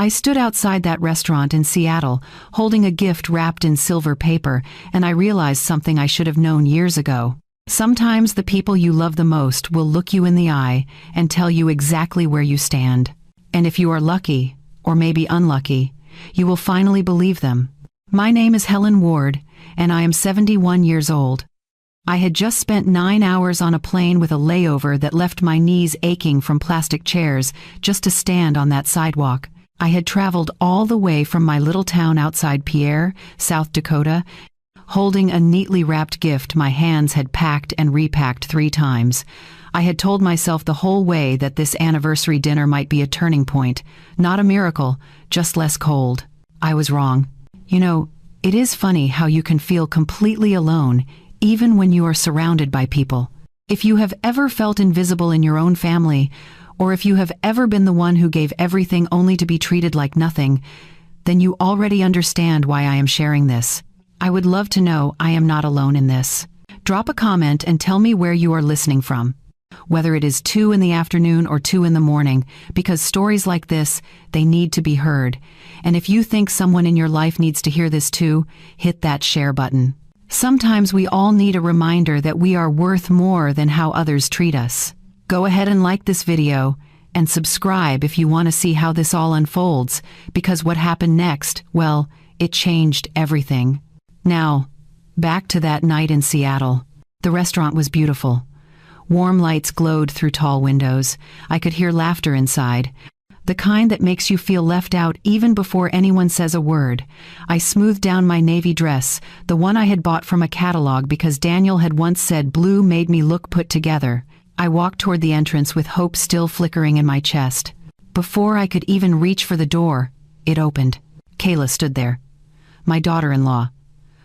I stood outside that restaurant in Seattle, holding a gift wrapped in silver paper, and I realized something I should have known years ago. Sometimes the people you love the most will look you in the eye and tell you exactly where you stand. And if you are lucky, or maybe unlucky, you will finally believe them. My name is Helen Ward, and I am 71 years old. I had just spent 9 hours on a plane with a layover that left my knees aching from plastic chairs just to stand on that sidewalk. I had traveled all the way from my little town outside Pierre, South Dakota. Holding a neatly wrapped gift my hands had packed and repacked 3 times. I had told myself the whole way that this anniversary dinner might be a turning point, not a miracle, just less cold. I was wrong. You know, it is funny how you can feel completely alone, even when you are surrounded by people. If you have ever felt invisible in your own family, or if you have ever been the one who gave everything only to be treated like nothing, then you already understand why I am sharing this. I would love to know I am not alone in this. Drop a comment and tell me where you are listening from, whether it is 2 in the afternoon or 2 in the morning, because stories like this, they need to be heard. And if you think someone in your life needs to hear this too, hit that share button. Sometimes we all need a reminder that we are worth more than how others treat us. Go ahead and like this video and subscribe if you want to see how this all unfolds, because what happened next, well, it changed everything. Now, back to that night in Seattle. The restaurant was beautiful. Warm lights glowed through tall windows. I could hear laughter inside, the kind that makes you feel left out even before anyone says a word. I smoothed down my navy dress, the one I had bought from a catalog because Daniel had once said blue made me look put together. I walked toward the entrance with hope still flickering in my chest. Before I could even reach for the door, it opened. Kayla stood there. My daughter-in-law.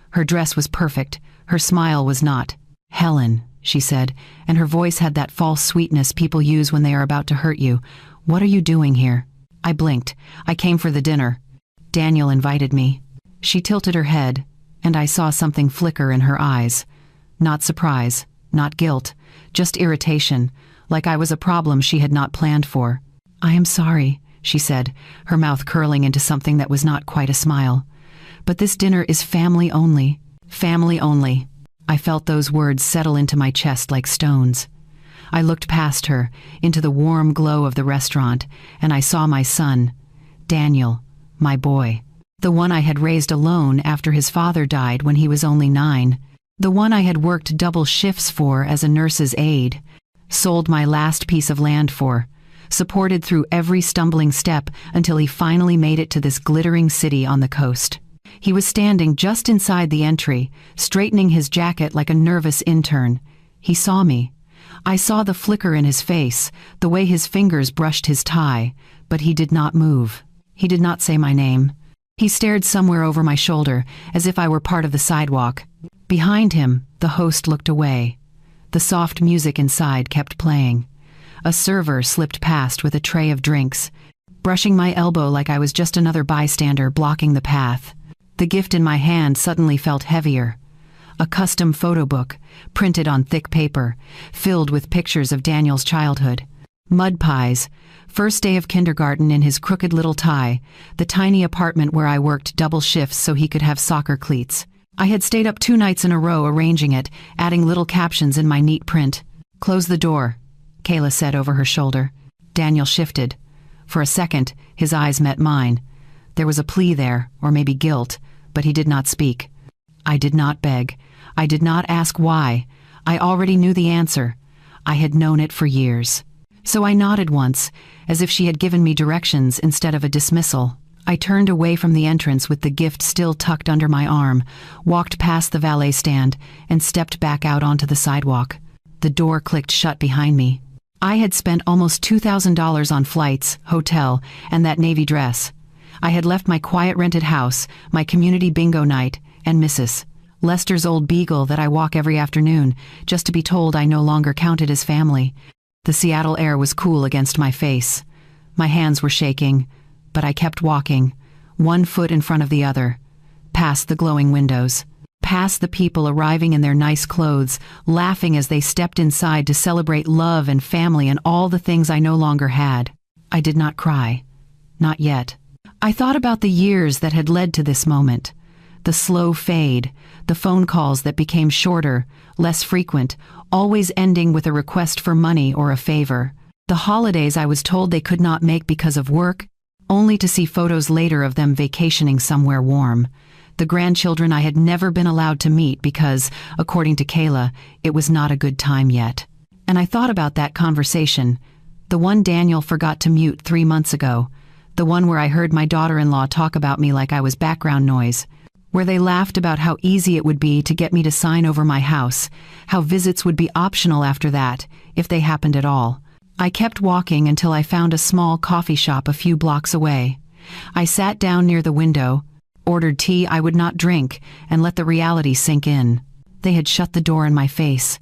Her dress was perfect, her smile was not. "Helen," she said, and her voice had that false sweetness people use when they are about to hurt you. "What are you doing here?" I blinked. "I came for the dinner. Daniel invited me." She tilted her head, and I saw something flicker in her eyes. Not surprise, not guilt, just irritation, like I was a problem she had not planned for. "I am sorry," she said, her mouth curling into something that was not quite a smile. "But this dinner is family only. Family only." I felt those words settle into my chest like stones. I looked past her, into the warm glow of the restaurant, and I saw my son, Daniel, my boy. The one I had raised alone after his father died when he was only 9. The one I had worked double shifts for as a nurse's aide, sold my last piece of land for, supported through every stumbling step until he finally made it to this glittering city on the coast. He was standing just inside the entry, straightening his jacket like a nervous intern. He saw me. I saw the flicker in his face, the way his fingers brushed his tie, but he did not move. He did not say my name. He stared somewhere over my shoulder, as if I were part of the sidewalk. Behind him, the host looked away. The soft music inside kept playing. A server slipped past with a tray of drinks, brushing my elbow like I was just another bystander blocking the path. The gift in my hand suddenly felt heavier. A custom photo book, printed on thick paper, filled with pictures of Daniel's childhood. Mud pies, first day of kindergarten in his crooked little tie, the tiny apartment where I worked double shifts so he could have soccer cleats. I had stayed up 2 nights in a row arranging it, adding little captions in my neat print. "Close the door," Kayla said over her shoulder. Daniel shifted. For a second, his eyes met mine. There was a plea there, or maybe guilt, but he did not speak. I did not beg. I did not ask why. I already knew the answer. I had known it for years. So I nodded once, as if she had given me directions instead of a dismissal. I turned away from the entrance with the gift still tucked under my arm, walked past the valet stand, and stepped back out onto the sidewalk. The door clicked shut behind me. I had spent almost $2,000 on flights, hotel, and that navy dress. I had left my quiet rented house, my community bingo night, and Mrs. Lester's old beagle that I walk every afternoon, just to be told I no longer counted as family. The Seattle air was cool against my face. My hands were shaking, but I kept walking, one foot in front of the other, past the glowing windows, past the people arriving in their nice clothes, laughing as they stepped inside to celebrate love and family and all the things I no longer had. I did not cry. Not yet. I thought about the years that had led to this moment. The slow fade, the phone calls that became shorter, less frequent, always ending with a request for money or a favor. The holidays I was told they could not make because of work, only to see photos later of them vacationing somewhere warm. The grandchildren I had never been allowed to meet because, according to Kayla, it was not a good time yet. And I thought about that conversation, the one Daniel forgot to mute 3 months ago, the one where I heard my daughter-in-law talk about me like I was background noise, where they laughed about how easy it would be to get me to sign over my house, how visits would be optional after that, if they happened at all. I kept walking until I found a small coffee shop a few blocks away. I sat down near the window, ordered tea I would not drink, and let the reality sink in. They had shut the door in my face.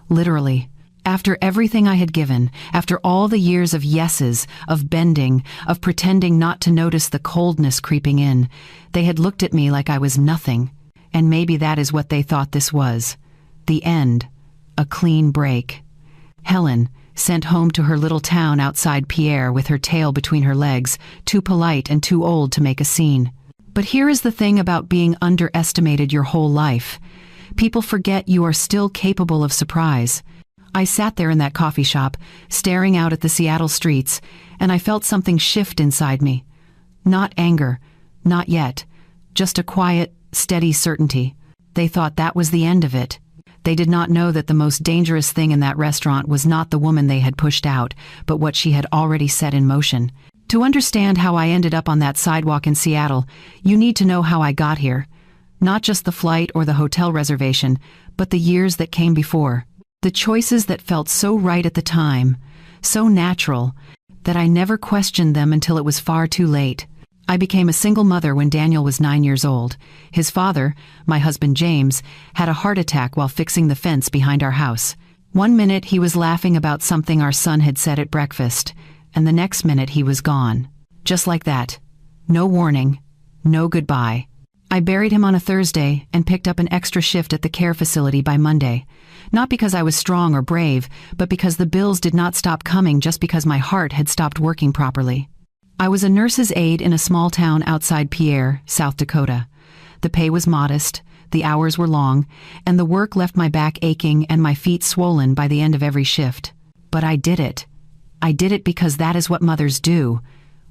Literally. After everything I had given, after all the years of yeses, of bending, of pretending not to notice the coldness creeping in, they had looked at me like I was nothing. And maybe that is what they thought this was. The end. A clean break. Helen, sent home to her little town outside Pierre with her tail between her legs, too polite and too old to make a scene. But here is the thing about being underestimated your whole life. People forget you are still capable of surprise. I sat there in that coffee shop, staring out at the Seattle streets, and I felt something shift inside me. Not anger, not yet, just a quiet, steady certainty. They thought that was the end of it. They did not know that the most dangerous thing in that restaurant was not the woman they had pushed out, but what she had already set in motion. To understand how I ended up on that sidewalk in Seattle, you need to know how I got here. Not just the flight or the hotel reservation, but the years that came before. The choices that felt so right at the time, so natural, that I never questioned them until it was far too late. I became a single mother when Daniel was 9 years old. His father, my husband James, had a heart attack while fixing the fence behind our house. One minute he was laughing about something our son had said at breakfast, and the next minute he was gone. Just like that. No warning. No goodbye. I buried him on a Thursday and picked up an extra shift at the care facility by Monday. Not because I was strong or brave, but because the bills did not stop coming just because my heart had stopped working properly. I was a nurse's aide in a small town outside Pierre, South Dakota. The pay was modest, the hours were long, and the work left my back aching and my feet swollen by the end of every shift. But I did it. I did it because that is what mothers do.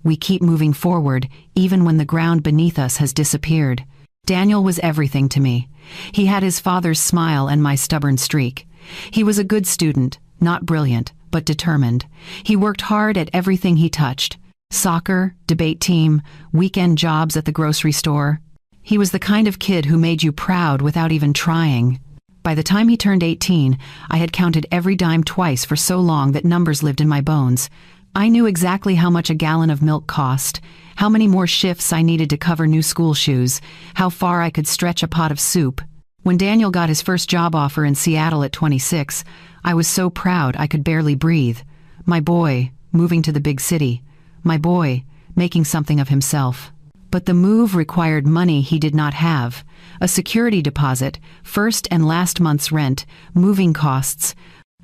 We keep moving forward, even when the ground beneath us has disappeared. Daniel was everything to me. He had his father's smile and my stubborn streak. He was a good student, not brilliant, but determined. He worked hard at everything he touched. Soccer, debate team, weekend jobs at the grocery store. He was the kind of kid who made you proud without even trying. By the time he turned 18, I had counted every dime twice for so long that numbers lived in my bones. I knew exactly how much a gallon of milk cost, how many more shifts I needed to cover new school shoes, how far I could stretch a pot of soup. When Daniel got his first job offer in Seattle at 26, I was so proud I could barely breathe. My boy, moving to the big city. My boy, making something of himself. But the move required money he did not have. A security deposit, first and last month's rent, moving costs,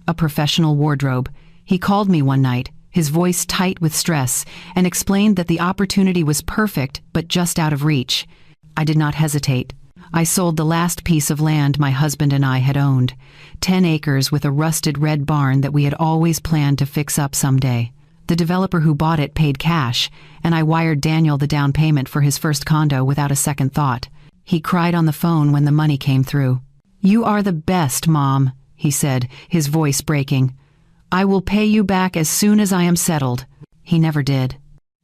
a professional wardrobe. He called me one night, his voice tight with stress, and explained that the opportunity was perfect but just out of reach. I did not hesitate. I sold the last piece of land my husband and I had owned, 10 acres with a rusted red barn that we had always planned to fix up someday. The developer who bought it paid cash, and I wired Daniel the down payment for his first condo without a second thought. He cried on the phone when the money came through. "You are the best, Mom," he said, his voice breaking. "I will pay you back as soon as I am settled." He never did.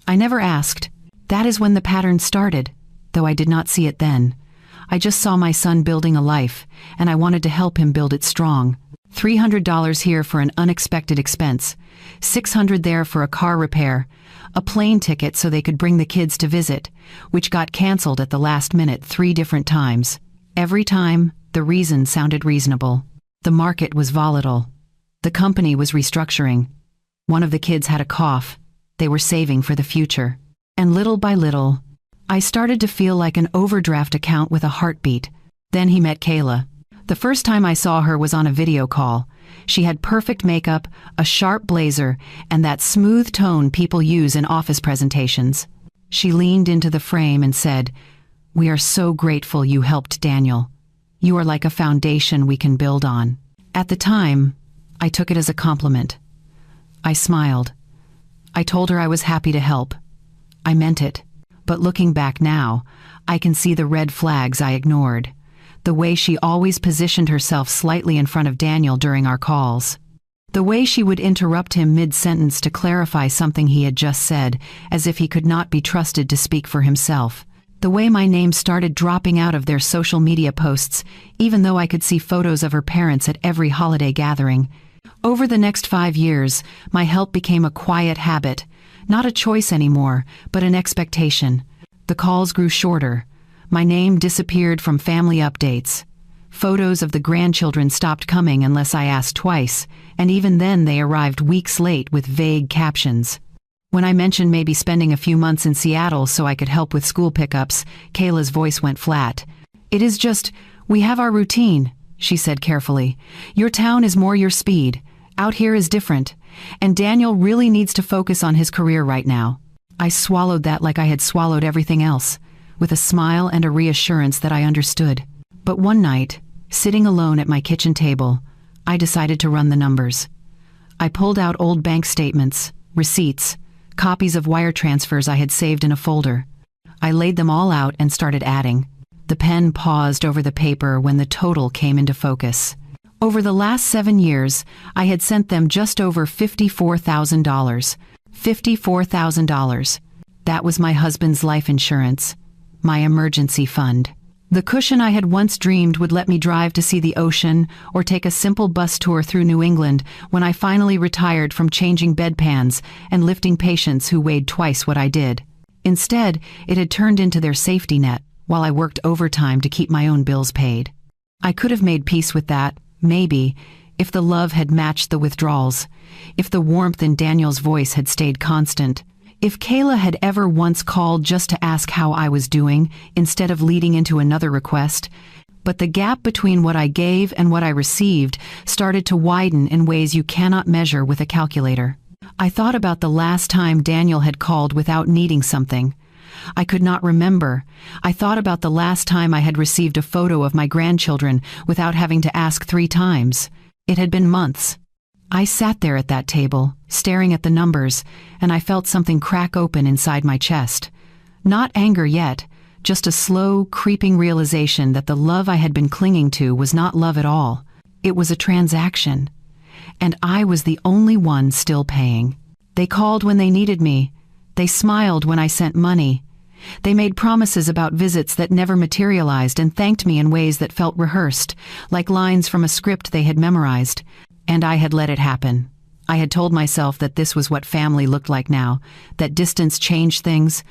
I never asked. That is when the pattern started, though I did not see it then. I just saw my son building a life, and I wanted to help him build it strong. $300 here for an unexpected expense, $600 there for a car repair, a plane ticket so they could bring the kids to visit, which got canceled at the last minute 3 different times. Every time, the reason sounded reasonable. The market was volatile. The company was restructuring. One of the kids had a cough. They were saving for the future. And little by little, I started to feel like an overdraft account with a heartbeat. Then he met Kayla. The first time I saw her was on a video call. She had perfect makeup, a sharp blazer, and that smooth tone people use in office presentations. She leaned into the frame and said, "We are so grateful you helped Daniel. You are like a foundation we can build on." At the time, I took it as a compliment. I smiled. I told her I was happy to help. I meant it. But looking back now, I can see the red flags I ignored. The way she always positioned herself slightly in front of Daniel during our calls. The way she would interrupt him mid-sentence to clarify something he had just said, as if he could not be trusted to speak for himself. The way my name started dropping out of their social media posts, even though I could see photos of her parents at every holiday gathering. Over the next 5 years, my help became a quiet habit, not a choice anymore, but an expectation. The calls grew shorter. My name disappeared from family updates. Photos of the grandchildren stopped coming unless I asked twice, and even then they arrived weeks late with vague captions. When I mentioned maybe spending a few months in Seattle so I could help with school pickups, Kayla's voice went flat. "It is just, we have our routine," she said carefully. "Your town is more your speed. Out here is different. And Daniel really needs to focus on his career right now." I swallowed that like I had swallowed everything else, with a smile and a reassurance that I understood. But one night, sitting alone at my kitchen table, I decided to run the numbers. I pulled out old bank statements, receipts, copies of wire transfers I had saved in a folder. I laid them all out and started adding. The pen paused over the paper when the total came into focus. Over the last 7 years, I had sent them just over $54,000. $54,000. That was my husband's life insurance, my emergency fund. The cushion I had once dreamed would let me drive to see the ocean or take a simple bus tour through New England when I finally retired from changing bedpans and lifting patients who weighed twice what I did. Instead, it had turned into their safety net while I worked overtime to keep my own bills paid. I could have made peace with that, maybe, if the love had matched the withdrawals, if the warmth in Daniel's voice had stayed constant, if Kayla had ever once called just to ask how I was doing instead of leading into another request. But the gap between what I gave and what I received started to widen in ways you cannot measure with a calculator. I thought about the last time Daniel had called without needing something. I could not remember. I thought about the last time I had received a photo of my grandchildren without having to ask 3 times. It had been months. I sat there at that table, staring at the numbers, and I felt something crack open inside my chest. Not anger yet, just a slow, creeping realization that the love I had been clinging to was not love at all. It was a transaction. And I was the only one still paying. They called when they needed me. They smiled when I sent money. They made promises about visits that never materialized and thanked me in ways that felt rehearsed, like lines from a script they had memorized. And I had let it happen. I had told myself that this was what family looked like now, that distance changed things,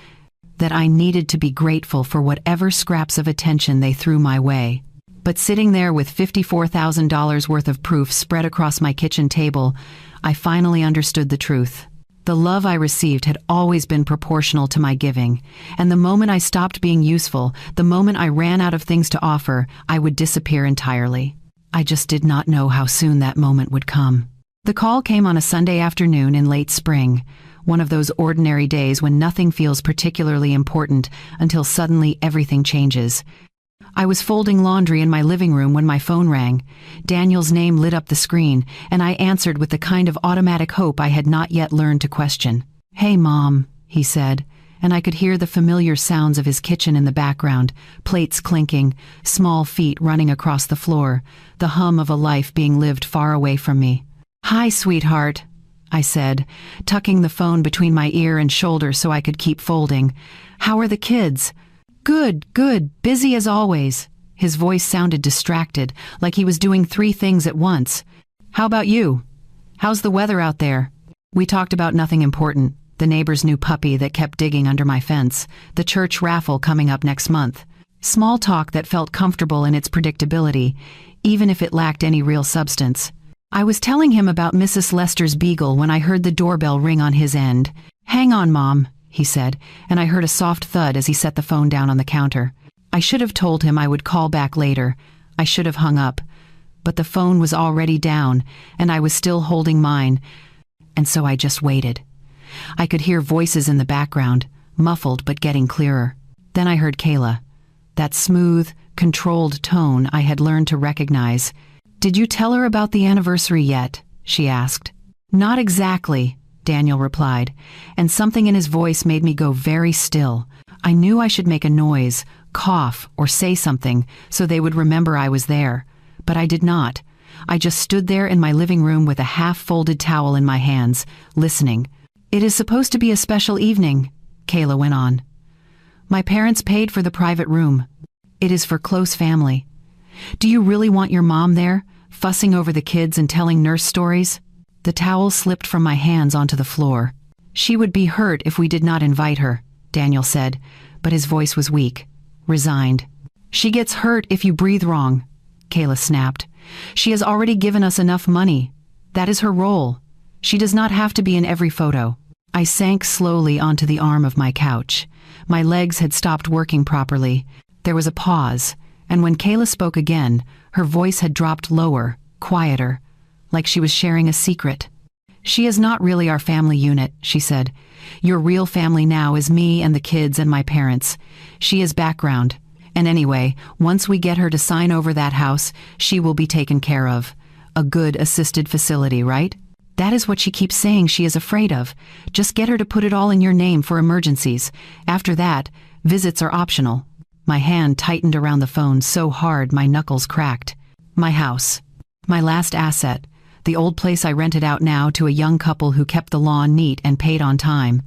that I needed to be grateful for whatever scraps of attention they threw my way. But sitting there with $54,000 worth of proof spread across my kitchen table, I finally understood the truth. The love I received had always been proportional to my giving, and the moment I stopped being useful, the moment I ran out of things to offer, I would disappear entirely. I just did not know how soon that moment would come. The call came on a Sunday afternoon in late spring, one of those ordinary days when nothing feels particularly important until suddenly everything changes. I was folding laundry in my living room when my phone rang. Daniel's name lit up the screen, and I answered with the kind of automatic hope I had not yet learned to question. "Hey, Mom," he said, and I could hear the familiar sounds of his kitchen in the background, plates clinking, small feet running across the floor, the hum of a life being lived far away from me. "Hi, sweetheart," I said, tucking the phone between my ear and shoulder so I could keep folding. "How are the kids?" "Good, good, busy as always." His voice sounded distracted, like he was doing 3 things at once. "How about you? How's the weather out there?" We talked about nothing important. The neighbor's new puppy that kept digging under my fence, the church raffle coming up next month. Small talk that felt comfortable in its predictability, even if it lacked any real substance. I was telling him about Mrs. Lester's beagle when I heard the doorbell ring on his end. "Hang on, Mom," he said, and I heard a soft thud as he set the phone down on the counter. I should have told him I would call back later. I should have hung up. But the phone was already down, and I was still holding mine, and so I just waited. I could hear voices in the background, muffled but getting clearer. Then I heard Kayla. That smooth, controlled tone I had learned to recognize. "Did you tell her about the anniversary yet?" she asked. "Not exactly," Daniel replied, and something in his voice made me go very still. I knew I should make a noise, cough, or say something so they would remember I was there, but I did not. I just stood there in my living room with a half-folded towel in my hands, listening. "It is supposed to be a special evening," Kayla went on. "My parents paid for the private room. It is for close family. Do you really want your mom there, fussing over the kids and telling nurse stories?" The towel slipped from my hands onto the floor. "She would be hurt if we did not invite her," Daniel said, but his voice was weak, resigned. "She gets hurt if you breathe wrong," Kayla snapped. "She has already given us enough money. That is her role. She does not have to be in every photo." I sank slowly onto the arm of my couch. My legs had stopped working properly. There was a pause, and when Kayla spoke again, her voice had dropped lower, quieter, like she was sharing a secret. "She is not really our family unit," she said. "Your real family now is me and the kids and my parents. She is background. And anyway, once we get her to sign over that house, she will be taken care of. A good assisted facility, right? That is what she keeps saying she is afraid of. Just get her to put it all in your name for emergencies. After that, visits are optional." My hand tightened around the phone so hard my knuckles cracked. My house. My last asset. The old place I rented out now to a young couple who kept the lawn neat and paid on time.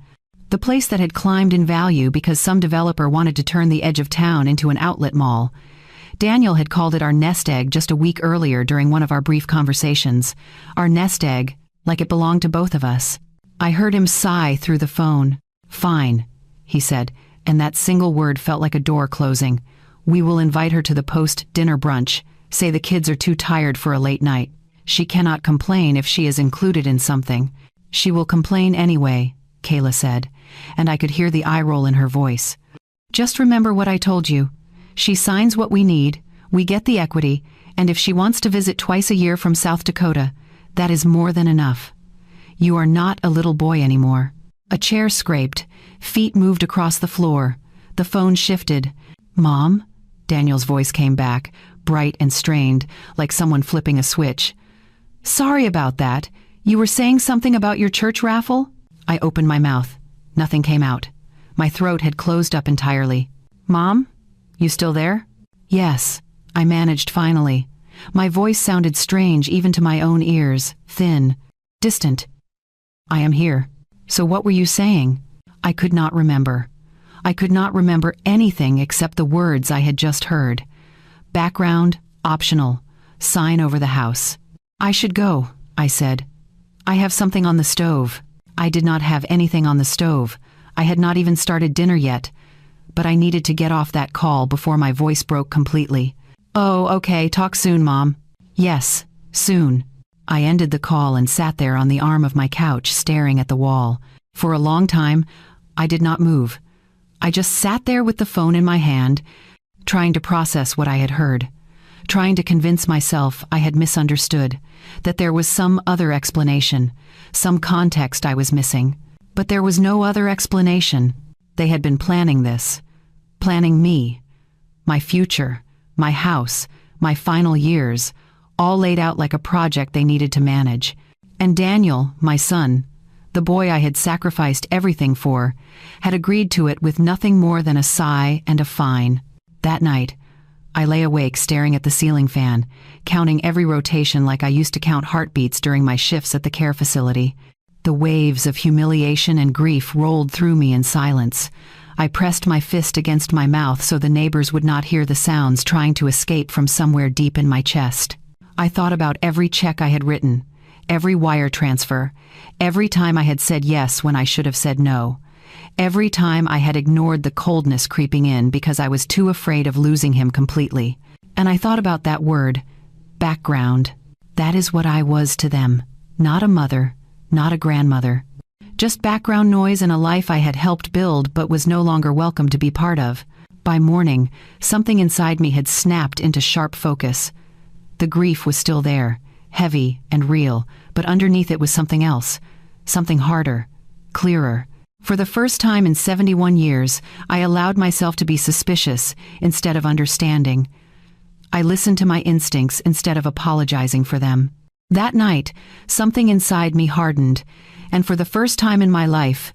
The place that had climbed in value because some developer wanted to turn the edge of town into an outlet mall. Daniel had called it our nest egg just a week earlier during one of our brief conversations. Our nest egg, like it belonged to both of us. I heard him sigh through the phone. "Fine," he said, and that single word felt like a door closing. "We will invite her to the post-dinner brunch. Say the kids are too tired for a late night. She cannot complain if she is included in something." "She will complain anyway," Kayla said, and I could hear the eye roll in her voice. "Just remember what I told you. She signs what we need, we get the equity, and if she wants to visit twice a year from South Dakota, that is more than enough. You are not a little boy anymore." A chair scraped, feet moved across the floor. The phone shifted. "Mom?" Daniel's voice came back, bright and strained, like someone flipping a switch. "Sorry about that. You were saying something about your church raffle?" I opened my mouth. Nothing came out. My throat had closed up entirely. "Mom? You still there?" "Yes," I managed finally. My voice sounded strange even to my own ears, thin, distant. "I am here. So what were you saying?" I could not remember. I could not remember anything except the words I had just heard. Background, optional, sign over the house. "I should go," I said. "I have something on the stove." I did not have anything on the stove. I had not even started dinner yet. But I needed to get off that call before my voice broke completely. "Oh, okay, talk soon, Mom." "Yes, soon." I ended the call and sat there on the arm of my couch staring at the wall. For a long time, I did not move. I just sat there with the phone in my hand, trying to process what I had heard, trying to convince myself I had misunderstood, that there was some other explanation, some context I was missing. But there was no other explanation. They had been planning this, planning me, my future, my house, my final years, all laid out like a project they needed to manage. And Daniel, my son, the boy I had sacrificed everything for, had agreed to it with nothing more than a sigh and a fine. That night, I lay awake staring at the ceiling fan, counting every rotation like I used to count heartbeats during my shifts at the care facility. The waves of humiliation and grief rolled through me in silence. I pressed my fist against my mouth so the neighbors would not hear the sounds trying to escape from somewhere deep in my chest. I thought about every check I had written, every wire transfer, every time I had said yes when I should have said no, every time I had ignored the coldness creeping in because I was too afraid of losing him completely. And I thought about that word, background. That is what I was to them. Not a mother, not a grandmother. Just background noise in a life I had helped build but was no longer welcome to be part of. By morning, something inside me had snapped into sharp focus. The grief was still there, heavy and real, but underneath it was something else, something harder, clearer. For the first time in 71 years, I allowed myself to be suspicious instead of understanding. I listened to my instincts instead of apologizing for them. That night, something inside me hardened, and for the first time in my life,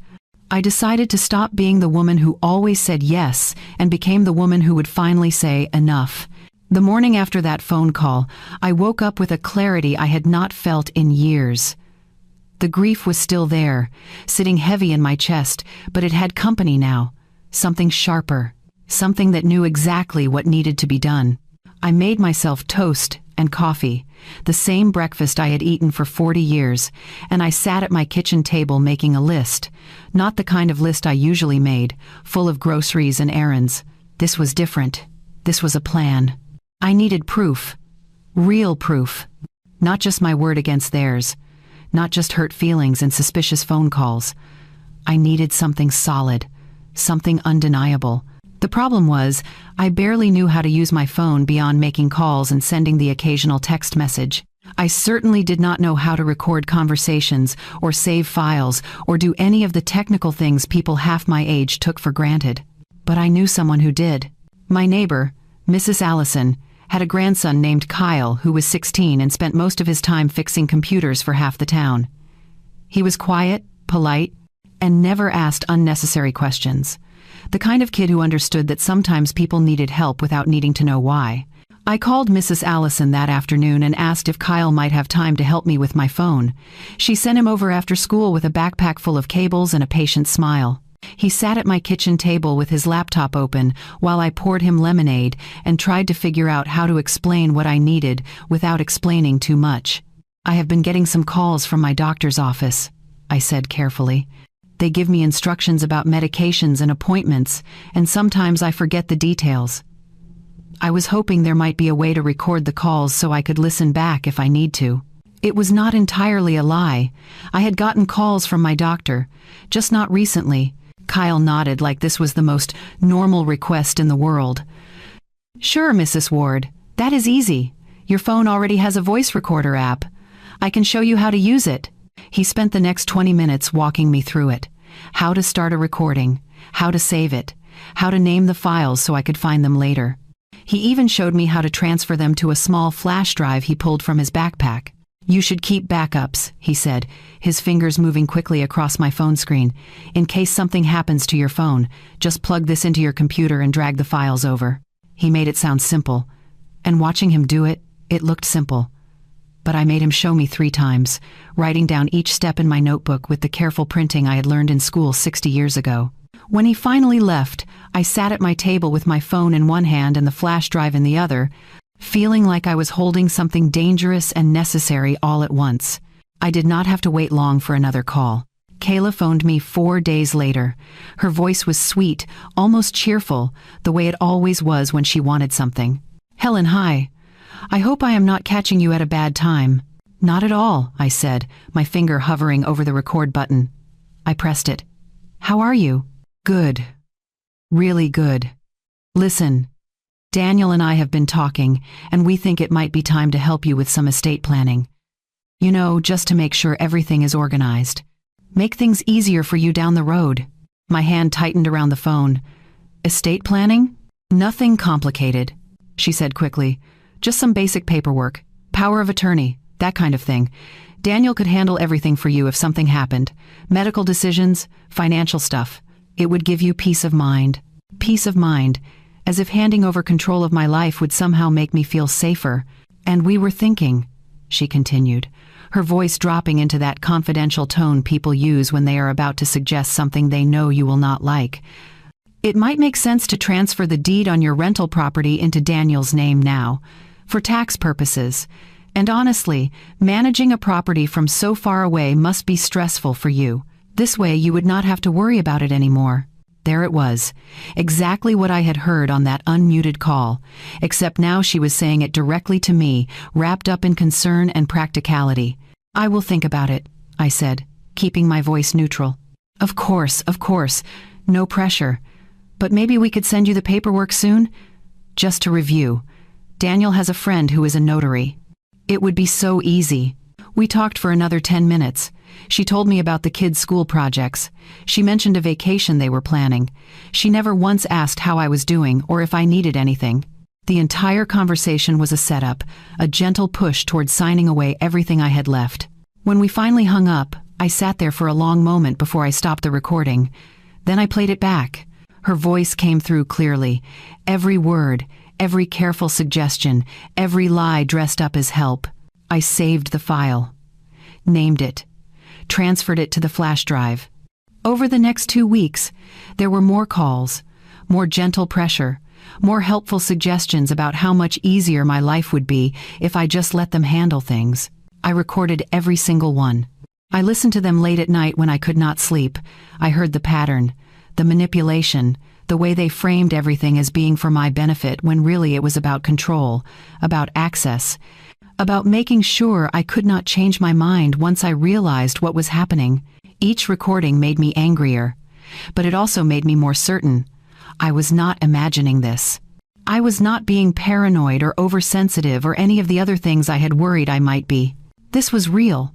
I decided to stop being the woman who always said yes and became the woman who would finally say enough. The morning after that phone call, I woke up with a clarity I had not felt in years. The grief was still there, sitting heavy in my chest, but it had company now, something sharper, something that knew exactly what needed to be done. I made myself toast and coffee, the same breakfast I had eaten for 40 years, and I sat at my kitchen table making a list, not the kind of list I usually made, full of groceries and errands. This was different. This was a plan. I needed proof. Real proof. Not just my word against theirs. Not just hurt feelings and suspicious phone calls. I needed something solid. Something undeniable. The problem was, I barely knew how to use my phone beyond making calls and sending the occasional text message. I certainly did not know how to record conversations, or save files, or do any of the technical things people half my age took for granted. But I knew someone who did. My neighbor, Mrs. Allison, had a grandson named Kyle who was 16 and spent most of his time fixing computers for half the town. He was quiet, polite, and never asked unnecessary questions. The kind of kid who understood that sometimes people needed help without needing to know why. I called Mrs. Allison that afternoon and asked if Kyle might have time to help me with my phone. She sent him over after school with a backpack full of cables and a patient smile. He sat at my kitchen table with his laptop open while I poured him lemonade and tried to figure out how to explain what I needed without explaining too much. "I have been getting some calls from my doctor's office," I said carefully. "They give me instructions about medications and appointments, and sometimes I forget the details. I was hoping there might be a way to record the calls so I could listen back if I need to." It was not entirely a lie. I had gotten calls from my doctor, just not recently. Kyle nodded like this was the most normal request in the world. "Sure, Mrs. Ward. That is easy. Your phone already has a voice recorder app. I can show you how to use it." He spent the next 20 minutes walking me through it. How to start a recording, how to save it, how to name the files so I could find them later. He even showed me how to transfer them to a small flash drive he pulled from his backpack. "You should keep backups," he said, his fingers moving quickly across my phone screen. "In case something happens to your phone, just plug this into your computer and drag the files over." He made it sound simple, and watching him do it, it looked simple. But I made him show me 3 times, writing down each step in my notebook with the careful printing I had learned in school 60 years ago. When he finally left, I sat at my table with my phone in one hand and the flash drive in the other, feeling like I was holding something dangerous and necessary all at once. I did not have to wait long for another call. Kayla phoned me 4 days later. Her voice was sweet, almost cheerful, the way it always was when she wanted something. "Helen, hi. I hope I am not catching you at a bad time." "Not at all," I said, my finger hovering over the record button. I pressed it. "How are you?" "Good. Really good. Listen. Daniel and I have been talking, and we think it might be time to help you with some estate planning. You know, just to make sure everything is organized. Make things easier for you down the road." My hand tightened around the phone. "Estate planning?" "Nothing complicated," she said quickly. "Just some basic paperwork, power of attorney, that kind of thing. Daniel could handle everything for you if something happened. Medical decisions, financial stuff. It would give you peace of mind." Peace of mind. As if handing over control of my life would somehow make me feel safer. "And we were thinking," she continued, her voice dropping into that confidential tone people use when they are about to suggest something they know you will not like. "It might make sense to transfer the deed on your rental property into Daniel's name now, for tax purposes. And honestly, managing a property from so far away must be stressful for you. This way you would not have to worry about it anymore." There it was, exactly what I had heard on that unmuted call, except now she was saying it directly to me, wrapped up in concern and practicality. "I will think about it," I said, keeping my voice neutral. Of course, no pressure. But maybe we could send you the paperwork soon? Just to review. Daniel has a friend who is a notary. It would be so easy." We talked for another 10 minutes. She told me about the kids' school projects. She mentioned a vacation they were planning. She never once asked how I was doing or if I needed anything. The entire conversation was a setup, a gentle push towards signing away everything I had left. When we finally hung up, I sat there for a long moment before I stopped the recording. Then I played it back. Her voice came through clearly. Every word, every careful suggestion, every lie dressed up as help. I saved the file, named it, transferred it to the flash drive. Over the next 2 weeks, there were more calls, more gentle pressure, more helpful suggestions about how much easier my life would be if I just let them handle things. I recorded every single one. I listened to them late at night when I could not sleep. I heard the pattern, the manipulation, the way they framed everything as being for my benefit when really it was about control, about access, about making sure I could not change my mind once I realized what was happening. Each recording made me angrier, but it also made me more certain. I was not imagining this. I was not being paranoid or oversensitive or any of the other things I had worried I might be. This was real.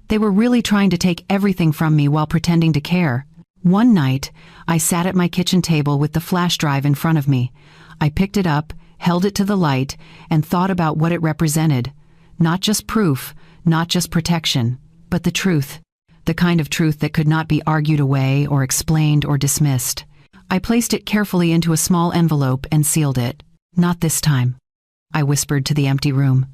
They were really trying to take everything from me while pretending to care. One night, I sat at my kitchen table with the flash drive in front of me. I picked it up, held it to the light, and thought about what it represented. Not just proof, not just protection, but the truth. The kind of truth that could not be argued away or explained or dismissed. I placed it carefully into a small envelope and sealed it. Not this time, I whispered to the empty room.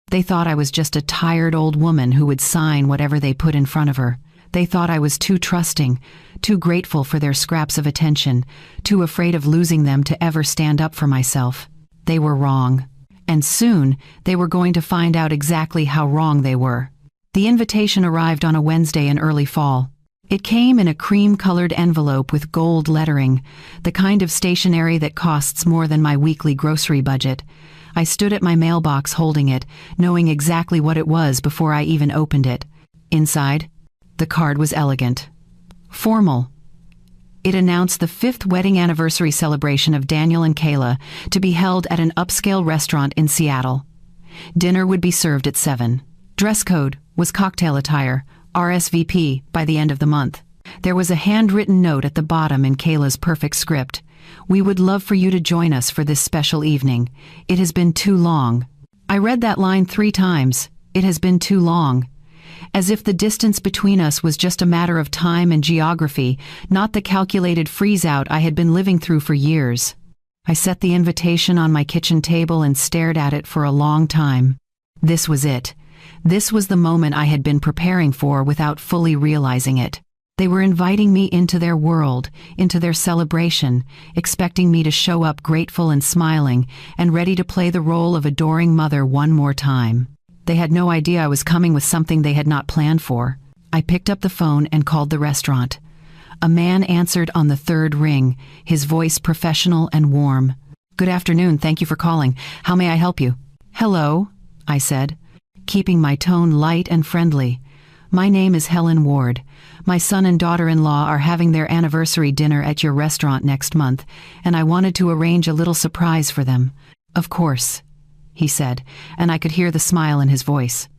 They thought I was just a tired old woman who would sign whatever they put in front of her. They thought I was too trusting, too grateful for their scraps of attention, too afraid of losing them to ever stand up for myself. They were wrong. And soon, they were going to find out exactly how wrong they were. The invitation arrived on a Wednesday in early fall. It came in a cream-colored envelope with gold lettering, the kind of stationery that costs more than my weekly grocery budget. I stood at my mailbox holding it, knowing exactly what it was before I even opened it. Inside, the card was elegant, formal. It announced the 5th wedding anniversary celebration of Daniel and Kayla to be held at an upscale restaurant in Seattle. Dinner would be served at 7. Dress code was cocktail attire, RSVP by the end of the month. There was a handwritten note at the bottom in Kayla's perfect script. "We would love for you to join us for this special evening. It has been too long." I read that line 3 times. It has been too long. As if the distance between us was just a matter of time and geography, not the calculated freeze-out I had been living through for years. I set the invitation on my kitchen table and stared at it for a long time. This was it. This was the moment I had been preparing for without fully realizing it. They were inviting me into their world, into their celebration, expecting me to show up grateful and smiling, and ready to play the role of adoring mother one more time. They had no idea I was coming with something they had not planned for. I picked up the phone and called the restaurant. A man answered on the 3rd ring, his voice professional and warm. "Good afternoon, thank you for calling. How may I help you?" "Hello," I said, keeping my tone light and friendly. "My name is Helen Ward. My son and daughter-in-law are having their anniversary dinner at your restaurant next month, and I wanted to arrange a little surprise for them." "Of course," he said, and I could hear the smile in his voice.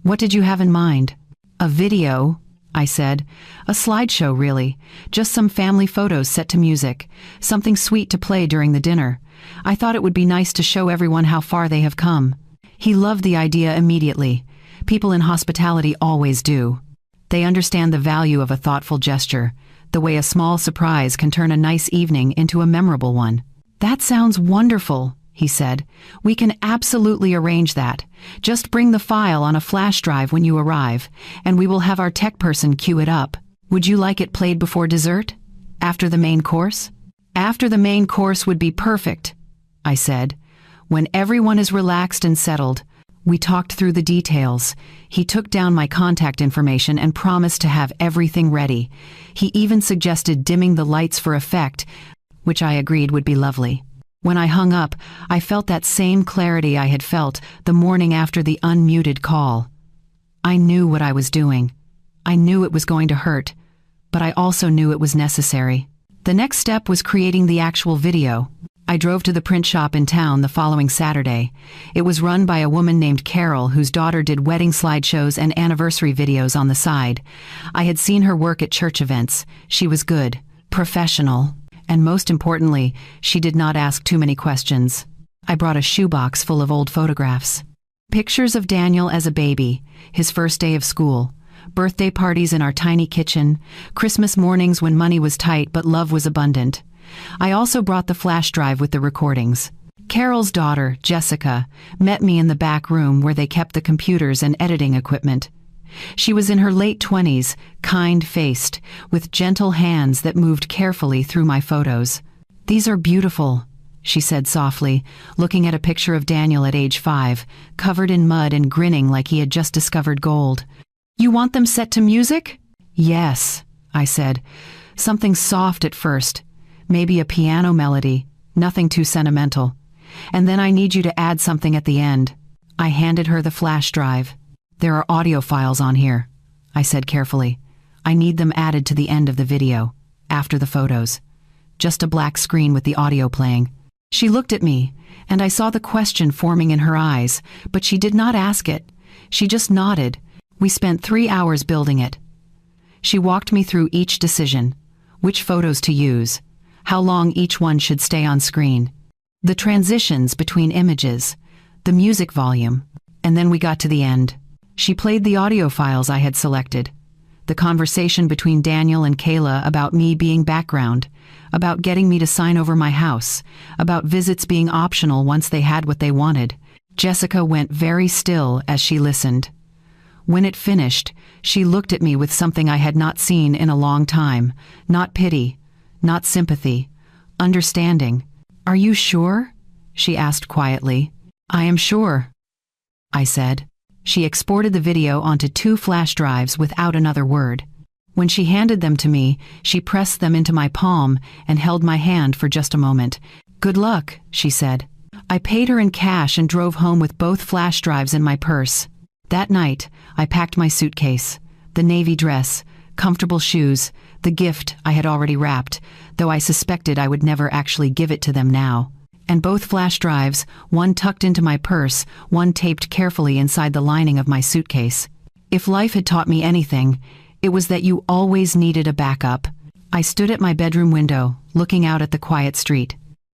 "What did you have in mind?" "A video," I said. "A slideshow, really. Just some family photos set to music. Something sweet to play during the dinner. I thought it would be nice to show everyone how far they have come." He loved the idea immediately. People in hospitality always do. They understand the value of a thoughtful gesture, the way a small surprise can turn a nice evening into a memorable one. "That sounds wonderful," he said. "We can absolutely arrange that. Just bring the file on a flash drive when you arrive, and we will have our tech person queue it up. Would you like it played before dessert? After the main course?" "After the main course would be perfect," I said. "When everyone is relaxed and settled." We talked through the details. He took down my contact information and promised to have everything ready. He even suggested dimming the lights for effect, which I agreed would be lovely. When I hung up, I felt that same clarity I had felt the morning after the unmuted call. I knew what I was doing. I knew it was going to hurt, but I also knew it was necessary. The next step was creating the actual video. I drove to the print shop in town the following Saturday. It was run by a woman named Carol, whose daughter did wedding slideshows and anniversary videos on the side. I had seen her work at church events. She was good, professional, and most importantly, she did not ask too many questions. I brought a shoebox full of old photographs. Pictures of Daniel as a baby, his first day of school, birthday parties in our tiny kitchen, Christmas mornings when money was tight but love was abundant. I also brought the flash drive with the recordings. Carol's daughter, Jessica, met me in the back room where they kept the computers and editing equipment. She was in her late 20s, kind-faced, with gentle hands that moved carefully through my photos. "These are beautiful," she said softly, looking at a picture of Daniel at age 5, covered in mud and grinning like he had just discovered gold. "You want them set to music?" "Yes," I said. "Something soft at first. Maybe a piano melody, nothing too sentimental. And then I need you to add something at the end." I handed her the flash drive. "There are audio files on here," I said carefully. "I need them added to the end of the video, after the photos. Just a black screen with the audio playing." She looked at me, and I saw the question forming in her eyes, but she did not ask it. She just nodded. We spent 3 hours building it. She walked me through each decision, which photos to use, how long each one should stay on screen, the transitions between images, the music volume, and then we got to the end. She played the audio files I had selected, the conversation between Daniel and Kayla about me being background, about getting me to sign over my house, about visits being optional once they had what they wanted. Jessica went very still as she listened. When it finished, she looked at me with something I had not seen in a long time, not pity, not sympathy, understanding. "Are you sure?" she asked quietly. "I am sure," I said. She exported the video onto 2 flash drives without another word. When she handed them to me, she pressed them into my palm and held my hand for just a moment. "Good luck," she said. I paid her in cash and drove home with both flash drives in my purse. That night, I packed my suitcase, the navy dress, comfortable shoes, the gift I had already wrapped, though I suspected I would never actually give it to them now. And both flash drives, one tucked into my purse, one taped carefully inside the lining of my suitcase. If life had taught me anything, it was that you always needed a backup. I stood at my bedroom window, looking out at the quiet street,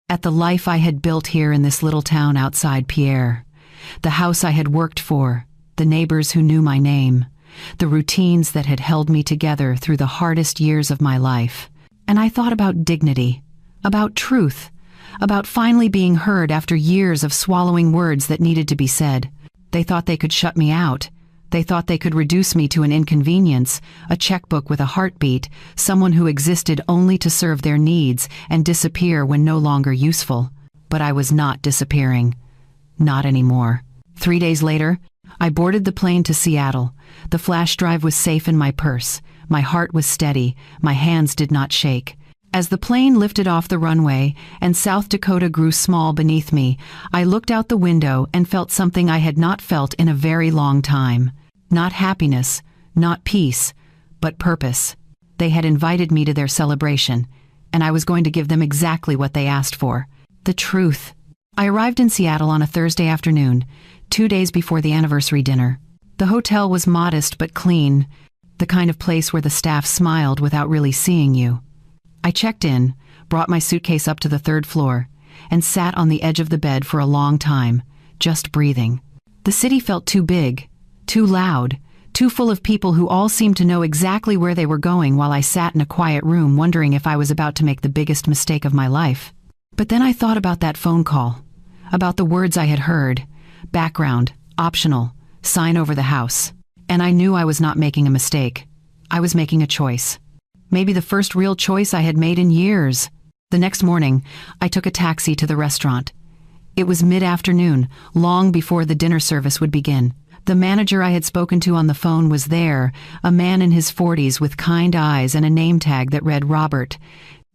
at the life I had built here in this little town outside Pierre, the house I had worked for, the neighbors who knew my name, the routines that had held me together through the hardest years of my life. And I thought about dignity, about truth, about finally being heard after years of swallowing words that needed to be said. They thought they could shut me out. They thought they could reduce me to an inconvenience, a checkbook with a heartbeat, someone who existed only to serve their needs and disappear when no longer useful. But I was not disappearing. Not anymore. 3 days later, I boarded the plane to Seattle. The flash drive was safe in my purse. My heart was steady. My hands did not shake. As the plane lifted off the runway and South Dakota grew small beneath me, I looked out the window and felt something I had not felt in a very long time. Not happiness, not peace, but purpose. They had invited me to their celebration, and I was going to give them exactly what they asked for: the truth. I arrived in Seattle on a Thursday afternoon, 2 days before the anniversary dinner. The hotel was modest but clean, the kind of place where the staff smiled without really seeing you. I checked in, brought my suitcase up to the 3rd floor, and sat on the edge of the bed for a long time, just breathing. The city felt too big, too loud, too full of people who all seemed to know exactly where they were going while I sat in a quiet room wondering if I was about to make the biggest mistake of my life. But then I thought about that phone call, about the words I had heard: background, optional, sign over the house. And I knew I was not making a mistake. I was making a choice. Maybe the first real choice I had made in years. The next morning, I took a taxi to the restaurant. It was mid-afternoon, long before the dinner service would begin. The manager I had spoken to on the phone was there, a man in his 40s with kind eyes and a name tag that read Robert.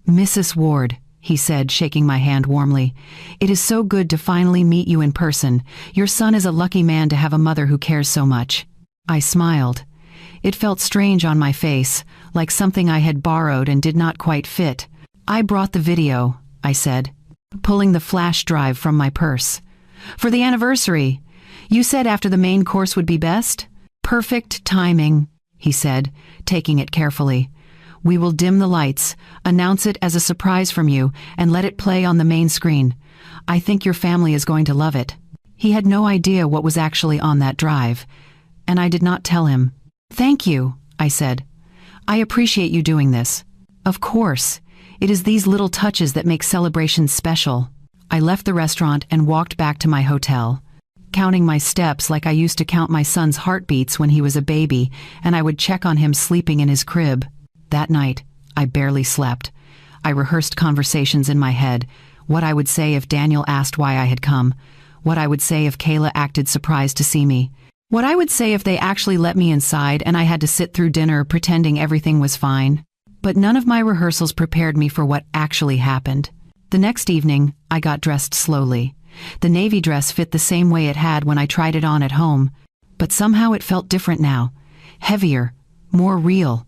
"Mrs. Ward," he said, shaking my hand warmly. "It is so good to finally meet you in person. Your son is a lucky man to have a mother who cares so much." I smiled. It felt strange on my face, like something I had borrowed and did not quite fit. "I brought the video," I said. pulling the flash drive from my purse. "For the anniversary. You said after the main course would be best?" "Perfect timing," he said, taking it carefully. "We will dim the lights, announce it as a surprise from you, and let it play on the main screen. I think your family is going to love it." He had no idea what was actually on that drive, and I did not tell him. "Thank you," I said. "I appreciate you doing this." "Of course. It is these little touches that make celebrations special." I left the restaurant and walked back to my hotel, counting my steps like I used to count my son's heartbeats when he was a baby, and I would check on him sleeping in his crib. That night, I barely slept. I rehearsed conversations in my head, what I would say if Daniel asked why I had come, what I would say if Kayla acted surprised to see me, what I would say if they actually let me inside and I had to sit through dinner pretending everything was fine. But none of my rehearsals prepared me for what actually happened. The next evening, I got dressed slowly. The navy dress fit the same way it had when I tried it on at home, but somehow it felt different now, heavier, more real.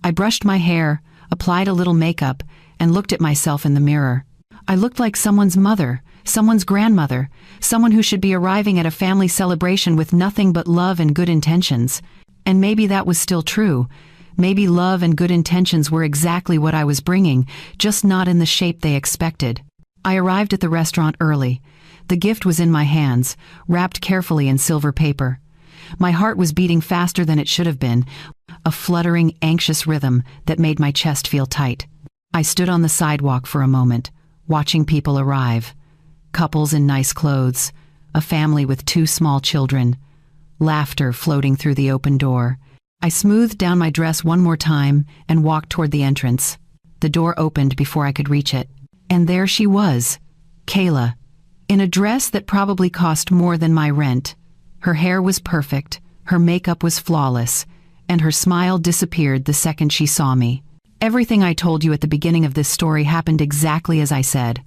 I brushed my hair, applied a little makeup, and looked at myself in the mirror. I looked like someone's mother, someone's grandmother, someone who should be arriving at a family celebration with nothing but love and good intentions. And maybe that was still true. Maybe love and good intentions were exactly what I was bringing, just not in the shape they expected. I arrived at the restaurant early. The gift was in my hands, wrapped carefully in silver paper. My heart was beating faster than it should have been, a fluttering, anxious rhythm that made my chest feel tight. I stood on the sidewalk for a moment, watching people arrive. Couples in nice clothes, a family with 2 small children, laughter floating through the open door. I smoothed down my dress one more time and walked toward the entrance. The door opened before I could reach it. And there she was, Kayla, in a dress that probably cost more than my rent. Her hair was perfect, her makeup was flawless, and her smile disappeared the second she saw me. Everything I told you at the beginning of this story happened exactly as I said.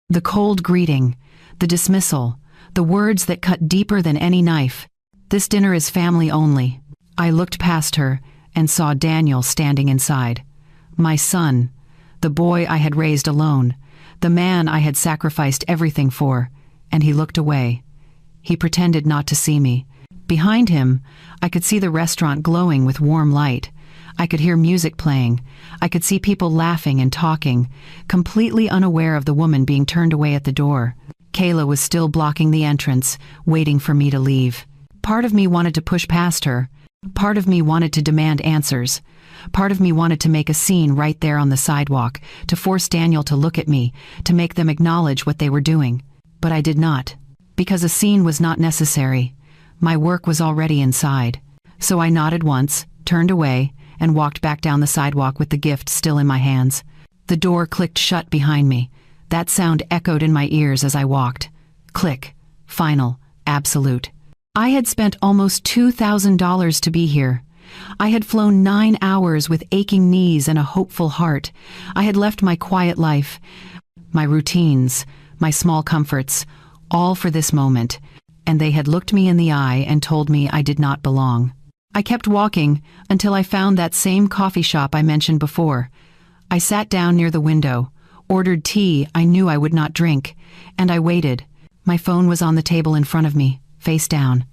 The cold greeting, the dismissal, the words that cut deeper than any knife. "This dinner is family only." I looked past her and saw Daniel standing inside. My son, the boy I had raised alone, the man I had sacrificed everything for, and he looked away. He pretended not to see me. Behind him, I could see the restaurant glowing with warm light. I could hear music playing. I could see people laughing and talking, completely unaware of the woman being turned away at the door. Kayla was still blocking the entrance, waiting for me to leave. Part of me wanted to push past her. Part of me wanted to demand answers. Part of me wanted to make a scene right there on the sidewalk, to force Daniel to look at me, to make them acknowledge what they were doing. But I did not, because a scene was not necessary. My work was already inside. So I nodded once, turned away, and walked back down the sidewalk with the gift still in my hands. The door clicked shut behind me. That sound echoed in my ears as I walked. Click. Final. Absolute. I had spent almost $2,000 to be here. I had flown 9 hours with aching knees and a hopeful heart. I had left my quiet life, my routines, my small comforts, all for this moment, and they had looked me in the eye and told me I did not belong. I kept walking until I found that same coffee shop I mentioned before. I sat down near the window, ordered tea I knew I would not drink, and I waited. My phone was on the table in front of me, face down,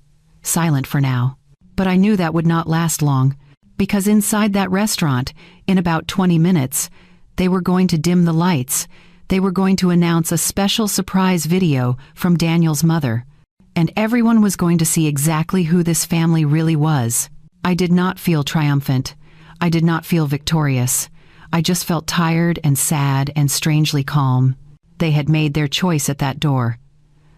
silent for now. But I knew that would not last long, because inside that restaurant, in about 20 minutes, they were going to dim the lights. They were going to announce a special surprise video from Daniel's mother. And everyone was going to see exactly who this family really was. I did not feel triumphant. I did not feel victorious. I just felt tired and sad and strangely calm. They had made their choice at that door.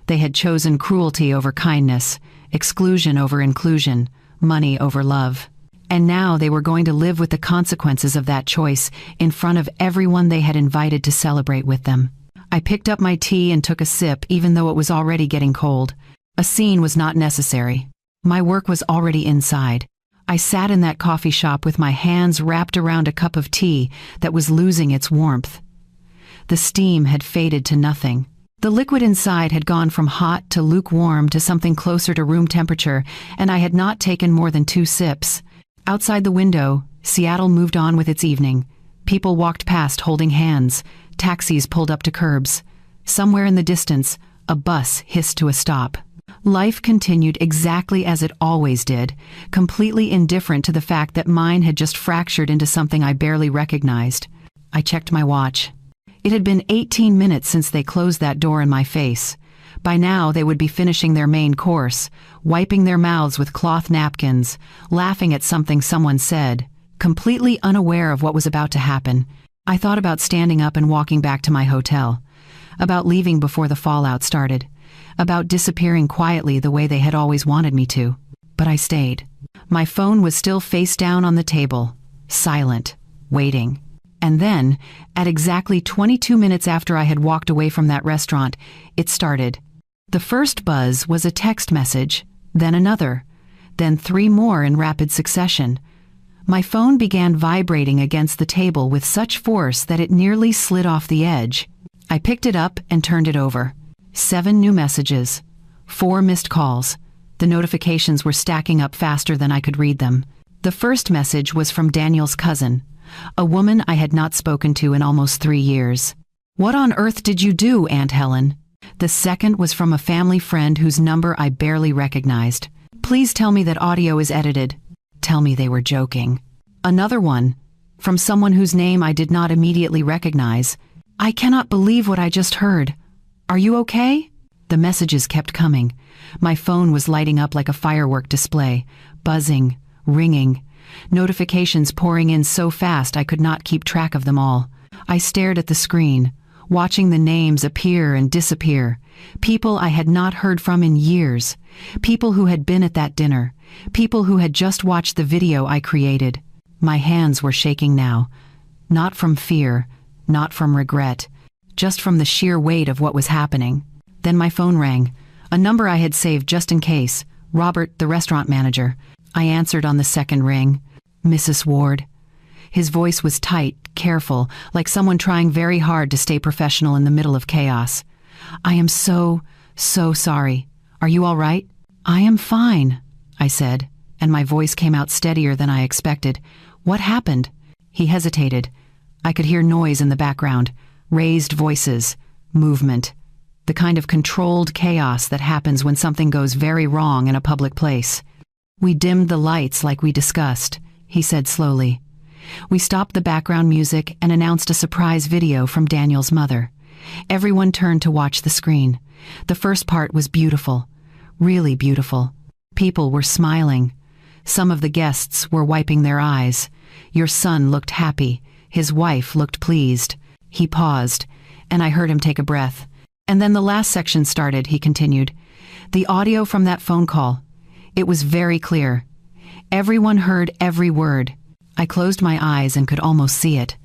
They had chosen cruelty over kindness, exclusion over inclusion, money over love. And now they were going to live with the consequences of that choice in front of everyone they had invited to celebrate with them. I picked up my tea and took a sip even though it was already getting cold. A scene was not necessary. My work was already inside. I sat in that coffee shop with my hands wrapped around a cup of tea that was losing its warmth. The steam had faded to nothing. The liquid inside had gone from hot to lukewarm to something closer to room temperature, and I had not taken more than 2 sips. Outside the window, Seattle moved on with its evening. People walked past holding hands. Taxis pulled up to curbs. Somewhere in the distance, a bus hissed to a stop. Life continued exactly as it always did, completely indifferent to the fact that mine had just fractured into something I barely recognized. I checked my watch. It had been 18 minutes since they closed that door in my face. By now, they would be finishing their main course, wiping their mouths with cloth napkins, laughing at something someone said. Completely unaware of what was about to happen, I thought about standing up and walking back to my hotel, about leaving before the fallout started, about disappearing quietly the way they had always wanted me to. But I stayed. My phone was still face down on the table, silent, waiting. And then, at exactly 22 minutes after I had walked away from that restaurant, it started. The first buzz was a text message, then another, then 3 more in rapid succession. My phone began vibrating against the table with such force that it nearly slid off the edge. I picked it up and turned it over. 7 new messages, 4 missed calls. The notifications were stacking up faster than I could read them. The first message was from Daniel's cousin, a woman I had not spoken to in almost 3 years. "What on earth did you do, Aunt Helen?" The second was from a family friend whose number I barely recognized. "Please tell me that audio is edited." Tell me they were joking. Another one, from someone whose name I did not immediately recognize. "I cannot believe what I just heard. Are you okay?" The messages kept coming. My phone was lighting up like a firework display, buzzing, ringing. Notifications pouring in so fast I could not keep track of them all. I stared at the screen, watching the names appear and disappear. People I had not heard from in years. People who had been at that dinner. People who had just watched the video I created. My hands were shaking now. Not from fear, not from regret, just from the sheer weight of what was happening. Then my phone rang. A number I had saved just in case. Robert, the restaurant manager. I answered on the second ring. "Mrs. Ward." His voice was tight, careful, like someone trying very hard to stay professional in the middle of chaos. "I am so sorry. Are you all right?" "I am fine," I said, and my voice came out steadier than I expected. "What happened?" He hesitated. I could hear noise in the background, raised voices, movement, the kind of controlled chaos that happens when something goes very wrong in a public place. "We dimmed the lights like we discussed," he said slowly. We stopped the background music and announced a surprise video from Daniel's mother. Everyone turned to watch the screen. The first part was beautiful, really beautiful. People were smiling. Some of the guests were wiping their eyes. Your son looked happy. His wife looked pleased. He paused, and I heard him take a breath. "And then the last section started," he continued. "The audio from that phone call. It was very clear. Everyone heard every word." I closed my eyes and could almost see it.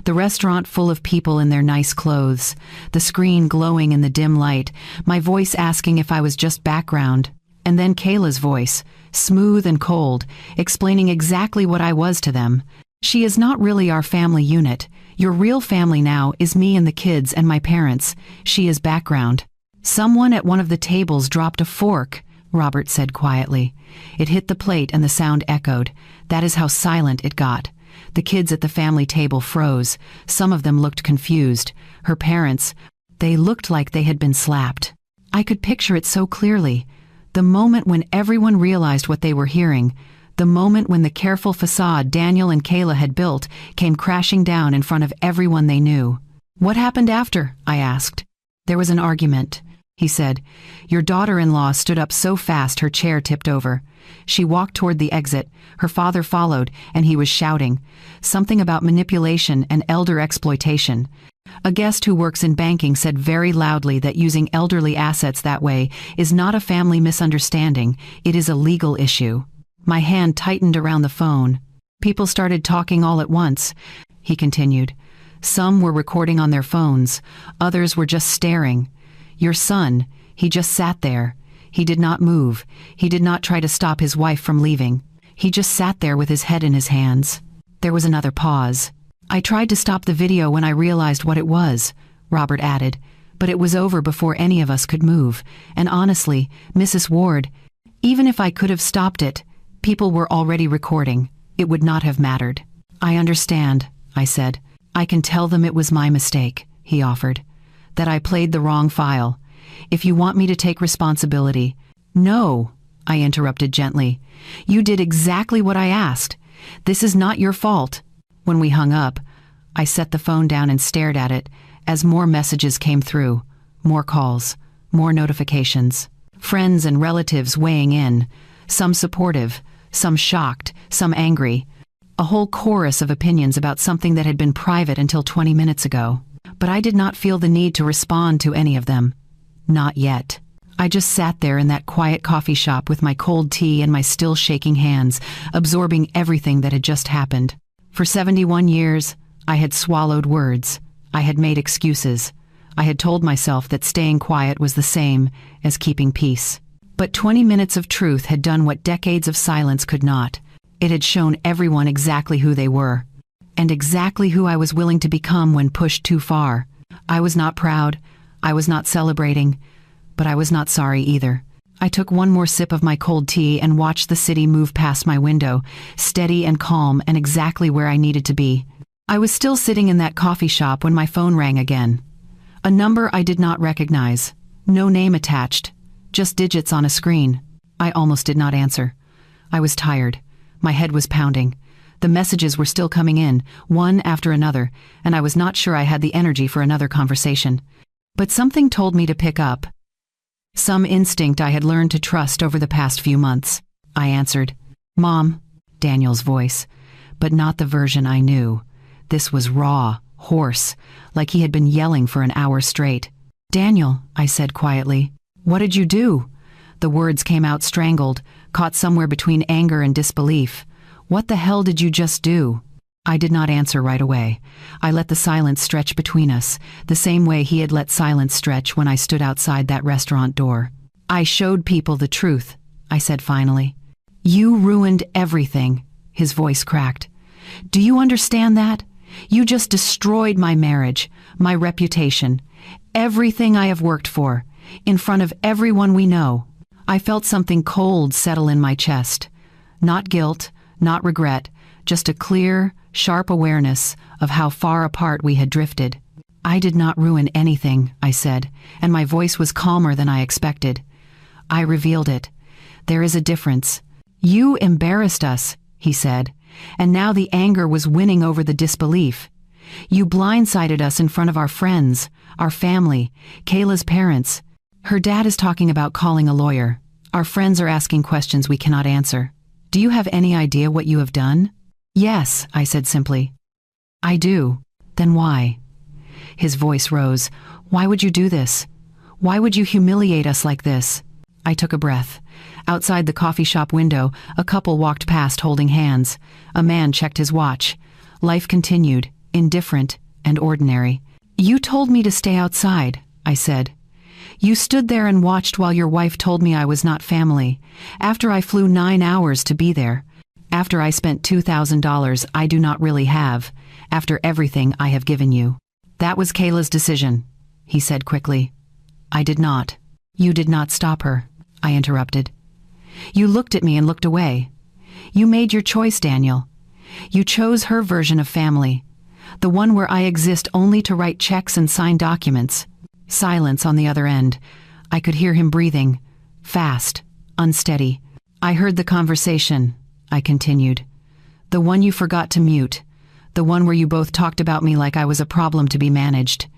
The restaurant full of people in their nice clothes, the screen glowing in the dim light, my voice asking if I was just background. And then Kayla's voice, smooth and cold, explaining exactly what I was to them. "She is not really our family unit. Your real family now is me and the kids and my parents. She is background." "Someone at one of the tables dropped a fork," Robert said quietly. It hit the plate and the sound echoed. That is how silent it got. The kids at the family table froze. Some of them looked confused. Her parents, they looked like they had been slapped. I could picture it so clearly. The moment when everyone realized what they were hearing. The moment when the careful facade Daniel and Kayla had built came crashing down in front of everyone they knew. "What happened after?" I asked. "There was an argument," he said. "Your daughter-in-law stood up so fast her chair tipped over. She walked toward the exit. Her father followed, and he was shouting. Something about manipulation and elder exploitation. A guest who works in banking said very loudly that using elderly assets that way is not a family misunderstanding, it is a legal issue." My hand tightened around the phone. "People started talking all at once," he continued. "Some were recording on their phones. Others were just staring. Your son, he just sat there. He did not move. He did not try to stop his wife from leaving. He just sat there with his head in his hands." There was another pause. "I tried to stop the video when I realized what it was," Robert added, "but it was over before any of us could move. And honestly, Mrs. Ward, even if I could have stopped it, people were already recording. It would not have mattered." "I understand," I said. "I can tell them it was my mistake," he offered. that I played the wrong file. If you want me to take responsibility—" "No," I interrupted gently. "You did exactly what I asked. This is not your fault." When we hung up, I set the phone down and stared at it as more messages came through, more calls, more notifications. Friends and relatives weighing in, some supportive, some shocked, some angry. A whole chorus of opinions about something that had been private until 20 minutes ago. But I did not feel the need to respond to any of them. Not yet. I just sat there in that quiet coffee shop with my cold tea and my still shaking hands, absorbing everything that had just happened. For 71 years, I had swallowed words. I had made excuses. I had told myself that staying quiet was the same as keeping peace. But 20 minutes of truth had done what decades of silence could not. It had shown everyone exactly who they were, and exactly who I was willing to become when pushed too far. I was not proud. I was not celebrating. But I was not sorry either. I took one more sip of my cold tea and watched the city move past my window, steady and calm and exactly where I needed to be. I was still sitting in that coffee shop when my phone rang again. A number I did not recognize. No name attached. Just digits on a screen. I almost did not answer. I was tired. My head was pounding. The messages were still coming in, one after another, and I was not sure I had the energy for another conversation. But something told me to pick up. Some instinct I had learned to trust over the past few months. I answered. "Mom," Daniel's voice, but not the version I knew. This was raw, hoarse, like he had been yelling for an hour straight. "Daniel," I said quietly, "what did you do?" The words came out strangled, caught somewhere between anger and disbelief. "What the hell did you just do?" I did not answer right away. I let the silence stretch between us, the same way he had let silence stretch when I stood outside that restaurant door. "I showed people the truth," I said finally. "You ruined everything," his voice cracked. "Do you understand that? You just destroyed my marriage, my reputation, everything I have worked for, in front of everyone we know." I felt something cold settle in my chest. Not guilt, not regret, just a clear, sharp awareness of how far apart we had drifted. "I did not ruin anything," I said, and my voice was calmer than I expected. "I revealed it. There is a difference. You embarrassed us," he said, and now the anger was winning over the disbelief. "You blindsided us in front of our friends, our family, Kayla's parents. Her dad is talking about calling a lawyer. Our friends are asking questions we cannot answer. Do you have any idea what you have done?" "Yes," I said simply. "I do. Then why?" His voice rose. "Why would you do this? Why would you humiliate us like this?" I took a breath. Outside the coffee shop window, a couple walked past holding hands. A man checked his watch. Life continued, indifferent and ordinary. "You told me to stay outside," I said. "You stood there and watched while your wife told me I was not family, after I flew 9 hours to be there, after I spent $2,000 I do not really have, after everything I have given you." "That was Kayla's decision," he said quickly. "I did not." "You did not stop her," I interrupted. "You looked at me and looked away. You made your choice, Daniel. You chose her version of family, the one where I exist only to write checks and sign documents." Silence on the other end. I could hear him breathing, fast, unsteady. "I heard the conversation," I continued. "The one you forgot to mute. The one where you both talked about me like I was a problem to be managed.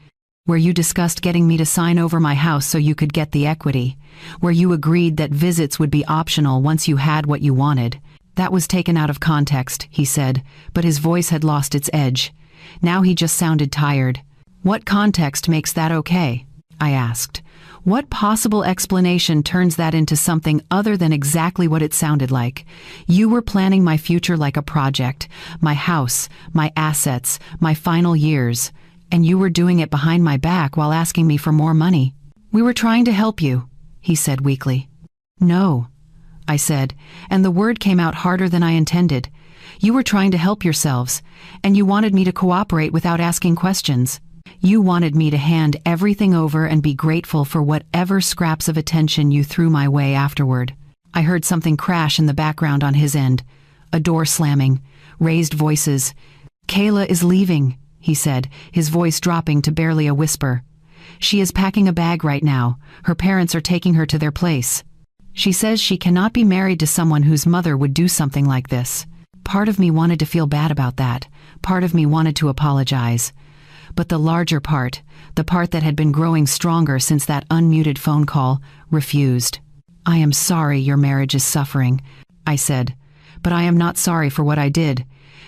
Where you discussed getting me to sign over my house so you could get the equity. Where you agreed that visits would be optional once you had what you wanted." "That was taken out of context," he said, but his voice had lost its edge. Now he just sounded tired. "What context makes that okay?" I asked. "What possible explanation turns that into something other than exactly what it sounded like? You were planning my future like a project, my house, my assets, my final years, and you were doing it behind my back while asking me for more money." "We were trying to help you," he said weakly. "No," I said, and the word came out harder than I intended. "You were trying to help yourselves, and you wanted me to cooperate without asking questions. You wanted me to hand everything over and be grateful for whatever scraps of attention you threw my way afterward." I heard something crash in the background on his end. A door slamming, raised voices. "Kayla is leaving," he said, his voice dropping to barely a whisper. She is packing a bag right now. Her parents are taking her to their place. She says she cannot be married to someone whose mother would do something like this. Part of me wanted to feel bad about that. Part of me wanted to apologize. But the larger part, the part that had been growing stronger since that unmuted phone call, refused. "I am sorry your marriage is suffering," I said. "But I am not sorry for what I did.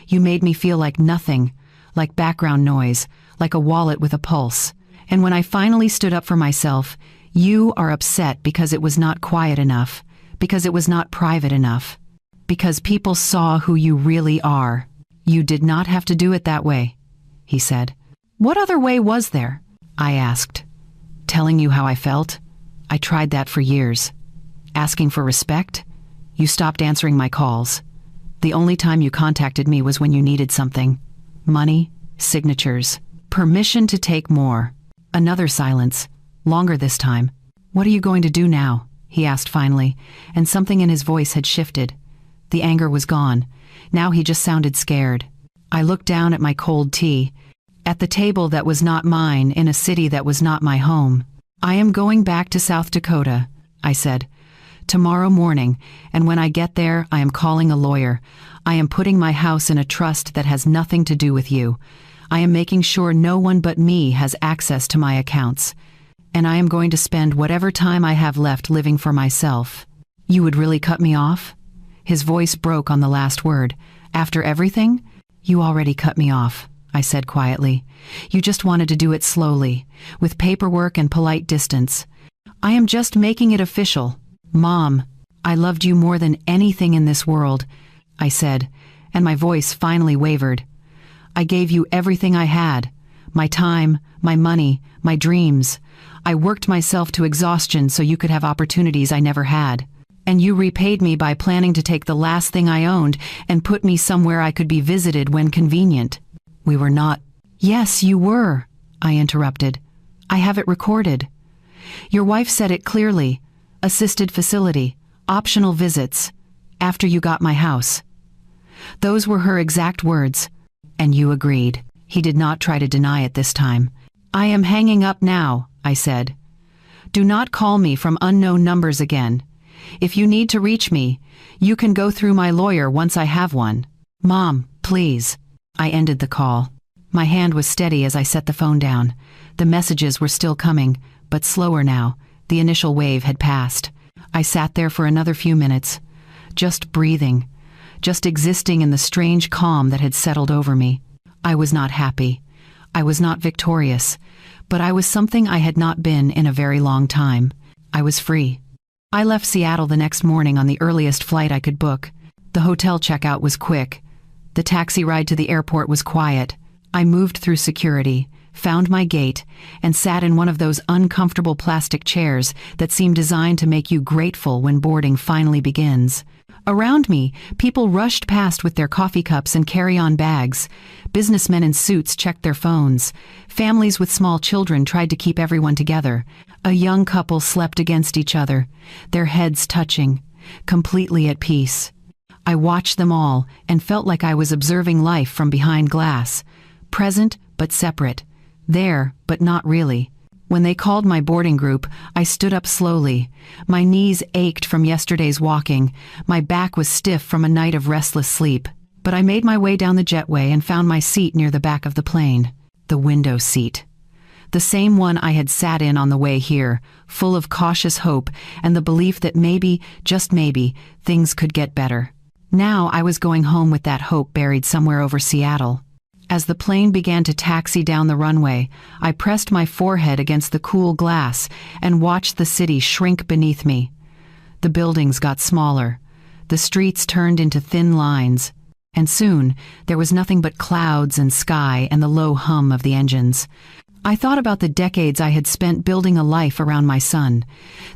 You made me feel like nothing, like background noise, like a wallet with a pulse. And when I finally stood up for myself, you are upset because it was not quiet enough, because it was not private enough, because people saw who you really are. You did not have to do it that way," he said. "What other way was there?" I asked. "Telling you how I felt? I tried that for years. Asking for respect? You stopped answering my calls. The only time you contacted me was when you needed something. Money, signatures, permission to take more." Another silence, longer this time. "What are you going to do now?" he asked finally, and something in his voice had shifted. The anger was gone. Now he just sounded scared. I looked down at my cold tea, at the table that was not mine in a city that was not my home. "I am going back to South Dakota," I said. "Tomorrow morning, and when I get there, I am calling a lawyer. I am putting my house in a trust that has nothing to do with you. I am making sure no one but me has access to my accounts. And I am going to spend whatever time I have left living for myself." "You would really cut me off?" His voice broke on the last word. "After everything?" "You already cut me off," I said quietly. "You just wanted to do it slowly, with paperwork and polite distance. I am just making it official. Mom, I loved you more than anything in this world," I said, and my voice finally wavered. "I gave you everything I had. My time, my money, my dreams. I worked myself to exhaustion so you could have opportunities I never had. And you repaid me by planning to take the last thing I owned and put me somewhere I could be visited when convenient. We were not—" "Yes, you were," I interrupted. "I have it recorded. Your wife said it clearly. Assisted facility, optional visits, after you got my house. Those were her exact words. And you agreed." He did not try to deny it this time. "I am hanging up now," I said. "Do not call me from unknown numbers again. If you need to reach me, you can go through my lawyer once I have one. Mom, please." I ended the call. My hand was steady as I set the phone down. The messages were still coming, but slower now. The initial wave had passed. I sat there for another few minutes, just breathing, just existing in the strange calm that had settled over me. I was not happy. I was not victorious, but I was something I had not been in a very long time. I was free. I left Seattle the next morning on the earliest flight I could book. The hotel checkout was quick. The taxi ride to the airport was quiet. I moved through security, found my gate, and sat in one of those uncomfortable plastic chairs that seem designed to make you grateful when boarding finally begins. Around me, people rushed past with their coffee cups and carry-on bags. Businessmen in suits checked their phones. Families with small children tried to keep everyone together. A young couple slept against each other, their heads touching, completely at peace. I watched them all and felt like I was observing life from behind glass, present but separate, there but not really. When they called my boarding group, I stood up slowly. My knees ached from yesterday's walking. My back was stiff from a night of restless sleep. But I made my way down the jetway and found my seat near the back of the plane. The window seat. The same one I had sat in on the way here, full of cautious hope and the belief that maybe, just maybe, things could get better. Now I was going home with that hope buried somewhere over Seattle. As the plane began to taxi down the runway, I pressed my forehead against the cool glass and watched the city shrink beneath me. The buildings got smaller. The streets turned into thin lines. And soon, there was nothing but clouds and sky and the low hum of the engines. I thought about the decades I had spent building a life around my son,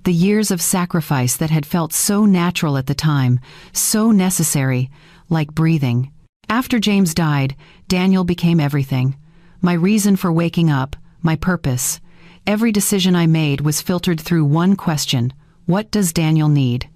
the years of sacrifice that had felt so natural at the time, so necessary, like breathing. After James died, Daniel became everything. My reason for waking up, my purpose. Every decision I made was filtered through one question: what does Daniel need?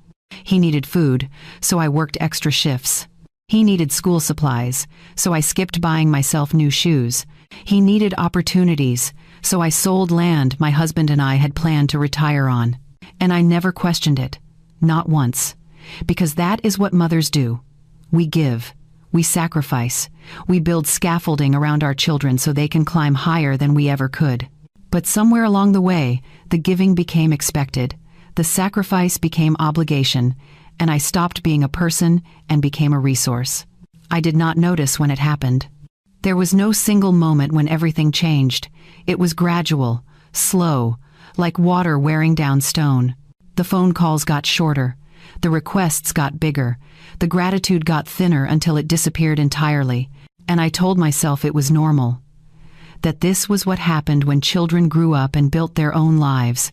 He needed food, so I worked extra shifts. He needed school supplies, so I skipped buying myself new shoes. He needed opportunities, So I sold land my husband and I had planned to retire on. And I never questioned it. Not once. Because that is what mothers do. We give. We sacrifice. We build scaffolding around our children so they can climb higher than we ever could. But somewhere along the way, the giving became expected. The sacrifice became obligation, and I stopped being a person and became a resource. I did not notice when it happened. There was no single moment when everything changed. It was gradual, slow, like water wearing down stone. The phone calls got shorter. The requests got bigger. The gratitude got thinner until it disappeared entirely. And I told myself it was normal. That this was what happened when children grew up and built their own lives.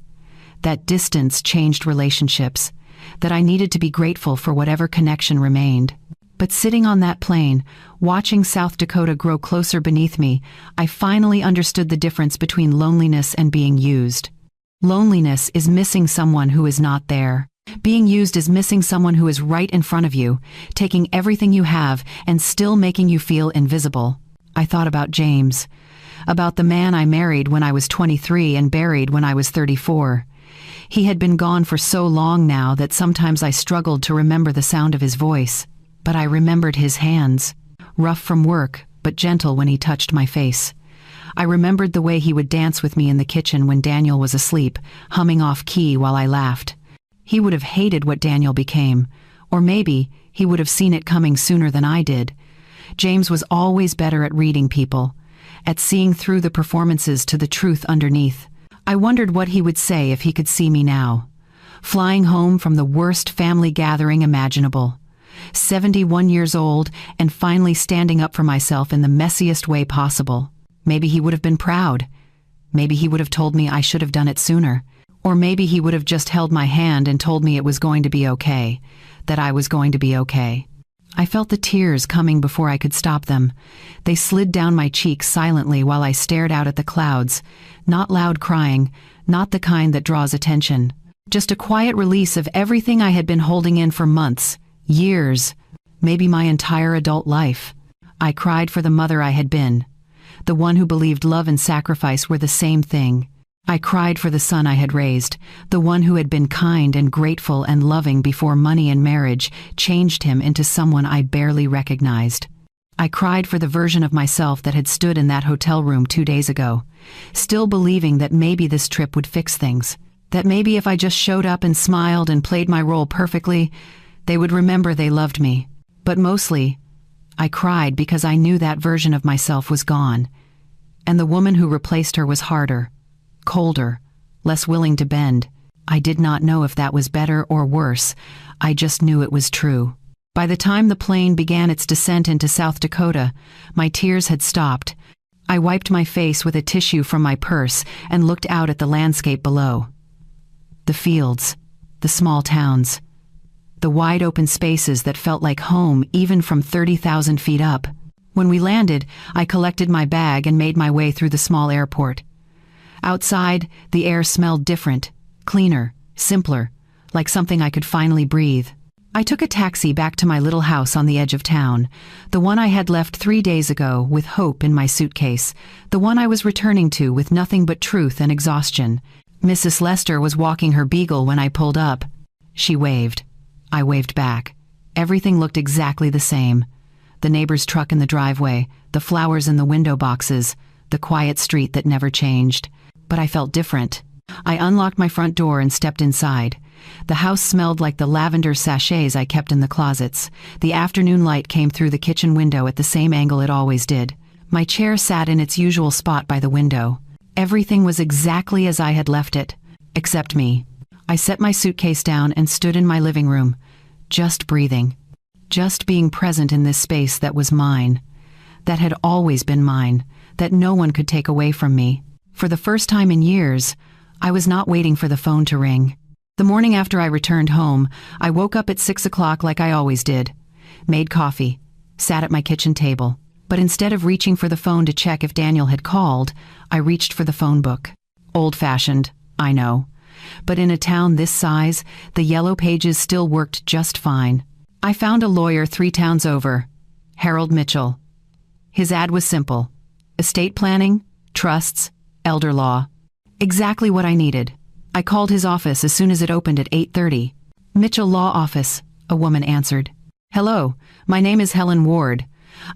That distance changed relationships. That I needed to be grateful for whatever connection remained. But sitting on that plane, watching South Dakota grow closer beneath me, I finally understood the difference between loneliness and being used. Loneliness is missing someone who is not there. Being used is missing someone who is right in front of you, taking everything you have and still making you feel invisible. I thought about James, about the man I married when I was 23 and buried when I was 34. He had been gone for so long now that sometimes I struggled to remember the sound of his voice. But I remembered his hands, rough from work, but gentle when he touched my face. I remembered the way he would dance with me in the kitchen when Daniel was asleep, humming off key while I laughed. He would have hated what Daniel became, or maybe he would have seen it coming sooner than I did. James was always better at reading people, at seeing through the performances to the truth underneath. I wondered what he would say if he could see me now, flying home from the worst family gathering imaginable. 71 years old and finally standing up for myself in the messiest way possible. Maybe he would have been proud. Maybe he would have told me I should have done it sooner. Or maybe he would have just held my hand and told me it was going to be okay, that I was going to be okay. I felt the tears coming before I could stop them. They slid down my cheeks silently while I stared out at the clouds, not loud crying, not the kind that draws attention. Just a quiet release of everything I had been holding in for months. Years, maybe my entire adult life. I cried for the mother I had been, the one who believed love and sacrifice were the same thing. I cried for the son I had raised, the one who had been kind and grateful and loving before money and marriage changed him into someone I barely recognized. I cried for the version of myself that had stood in that hotel room 2 days ago, still believing that maybe this trip would fix things, that maybe if I just showed up and smiled and played my role perfectly, they would remember they loved me. But mostly, I cried because I knew that version of myself was gone, and the woman who replaced her was harder, colder, less willing to bend. I did not know if that was better or worse. I just knew it was true. By the time the plane began its descent into South Dakota, my tears had stopped. I wiped my face with a tissue from my purse and looked out at the landscape below. The fields, the small towns, the wide open spaces that felt like home even from 30,000 feet up. When we landed, I collected my bag and made my way through the small airport. Outside, the air smelled different, cleaner, simpler, like something I could finally breathe. I took a taxi back to my little house on the edge of town, the one I had left 3 days ago with hope in my suitcase, the one I was returning to with nothing but truth and exhaustion. Mrs. Lester was walking her beagle when I pulled up. She waved. I waved back. Everything looked exactly the same. The neighbor's truck in the driveway, the flowers in the window boxes, the quiet street that never changed. But I felt different. I unlocked my front door and stepped inside. The house smelled like the lavender sachets I kept in the closets. The afternoon light came through the kitchen window at the same angle it always did. My chair sat in its usual spot by the window. Everything was exactly as I had left it, except me. I set my suitcase down and stood in my living room, just breathing, just being present in this space that was mine, that had always been mine, that no one could take away from me. For the first time in years, I was not waiting for the phone to ring. The morning after I returned home, I woke up at 6 o'clock like I always did, made coffee, sat at my kitchen table. But instead of reaching for the phone to check if Daniel had called, I reached for the phone book. Old-fashioned, I know. But in a town this size, the yellow pages still worked just fine. I found a lawyer 3 towns over, Harold Mitchell. His ad was simple: estate planning, trusts, elder law. Exactly what I needed. I called his office as soon as it opened at 8:30. Mitchell Law Office, a woman answered. Hello, my name is Helen Ward.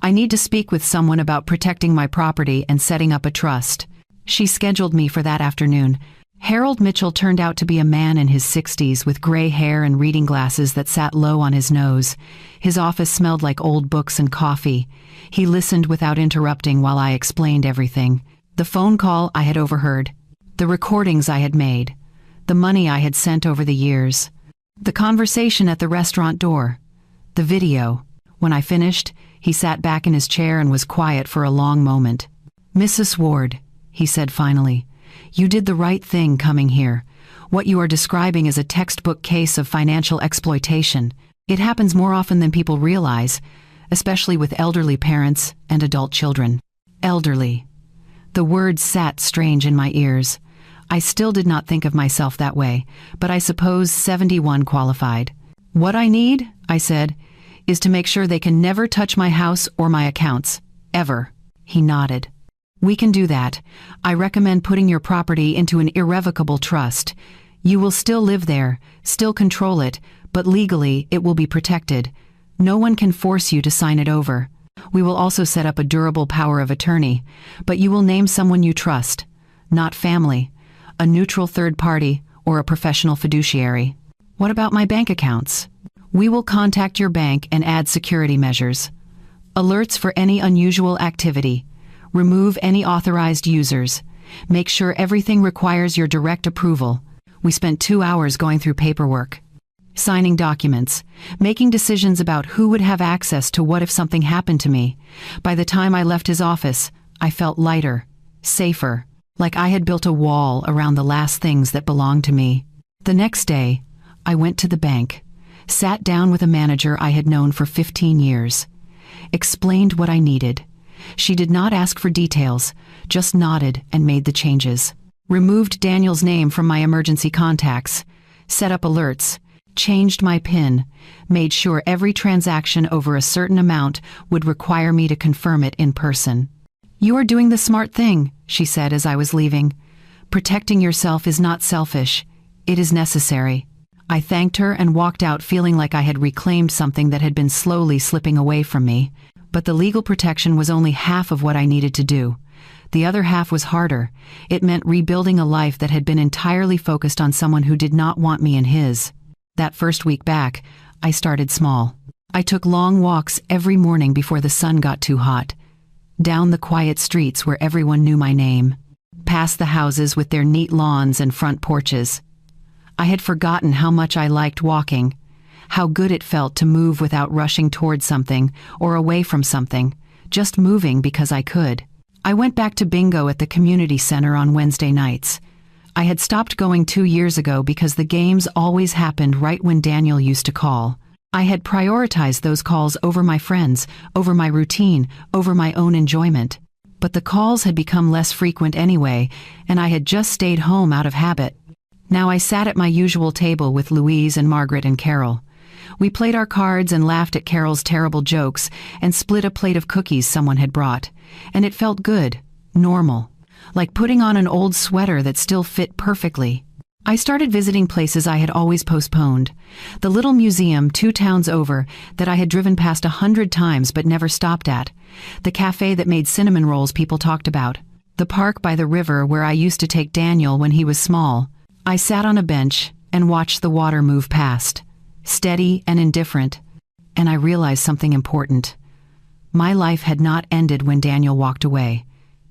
I need to speak with someone about protecting my property and setting up a trust. She scheduled me for that afternoon. Harold Mitchell turned out to be a man in his 60s with gray hair and reading glasses that sat low on his nose. His office smelled like old books and coffee. He listened without interrupting while I explained everything. The phone call I had overheard. The recordings I had made. The money I had sent over the years. The conversation at the restaurant door. The video. When I finished, he sat back in his chair and was quiet for a long moment. Mrs. Ward, he said finally, you did the right thing coming here. What you are describing is a textbook case of financial exploitation. It happens more often than people realize, especially with elderly parents and adult children. Elderly. The word sat strange in my ears. I still did not think of myself that way, but I suppose 71 qualified. What I need, I said, is to make sure they can never touch my house or my accounts. Ever. He nodded. We can do that. I recommend putting your property into an irrevocable trust. You will still live there, still control it, but legally it will be protected. No one can force you to sign it over. We will also set up a durable power of attorney, but you will name someone you trust, not family, a neutral third party, or a professional fiduciary. What about my bank accounts? We will contact your bank and add security measures. Alerts for any unusual activity. Remove any authorized users. Make sure everything requires your direct approval. We spent 2 hours going through paperwork. Signing documents. Making decisions about who would have access to what if something happened to me. By the time I left his office, I felt lighter, safer, like I had built a wall around the last things that belonged to me. The next day, I went to the bank, sat down with a manager I had known for 15 years, explained what I needed. She did not ask for details, just nodded and made the changes. Removed Daniel's name from my emergency contacts, set up alerts, changed my PIN, made sure every transaction over a certain amount would require me to confirm it in person. You are doing the smart thing, she said as I was leaving. Protecting yourself is not selfish. It is necessary. I thanked her and walked out feeling like I had reclaimed something that had been slowly slipping away from me. But the legal protection was only half of what I needed to do. The other half was harder. It meant rebuilding a life that had been entirely focused on someone who did not want me in his. That first week back, I started small. I took long walks every morning before the sun got too hot. Down the quiet streets where everyone knew my name. Past the houses with their neat lawns and front porches. I had forgotten how much I liked walking. How good it felt to move without rushing toward something or away from something, just moving because I could. I went back to bingo at the community center on Wednesday nights. I had stopped going 2 years ago because the games always happened right when Daniel used to call. I had prioritized those calls over my friends, over my routine, over my own enjoyment. But the calls had become less frequent anyway, and I had just stayed home out of habit. Now I sat at my usual table with Louise and Margaret and Carol. We played our cards and laughed at Carol's terrible jokes and split a plate of cookies someone had brought. And it felt good, normal, like putting on an old sweater that still fit perfectly. I started visiting places I had always postponed. The little museum 2 towns over that I had driven past 100 times but never stopped at. The cafe that made cinnamon rolls people talked about. The park by the river where I used to take Daniel when he was small. I sat on a bench and watched the water move past. Steady and indifferent, and I realized something important. My life had not ended when Daniel walked away.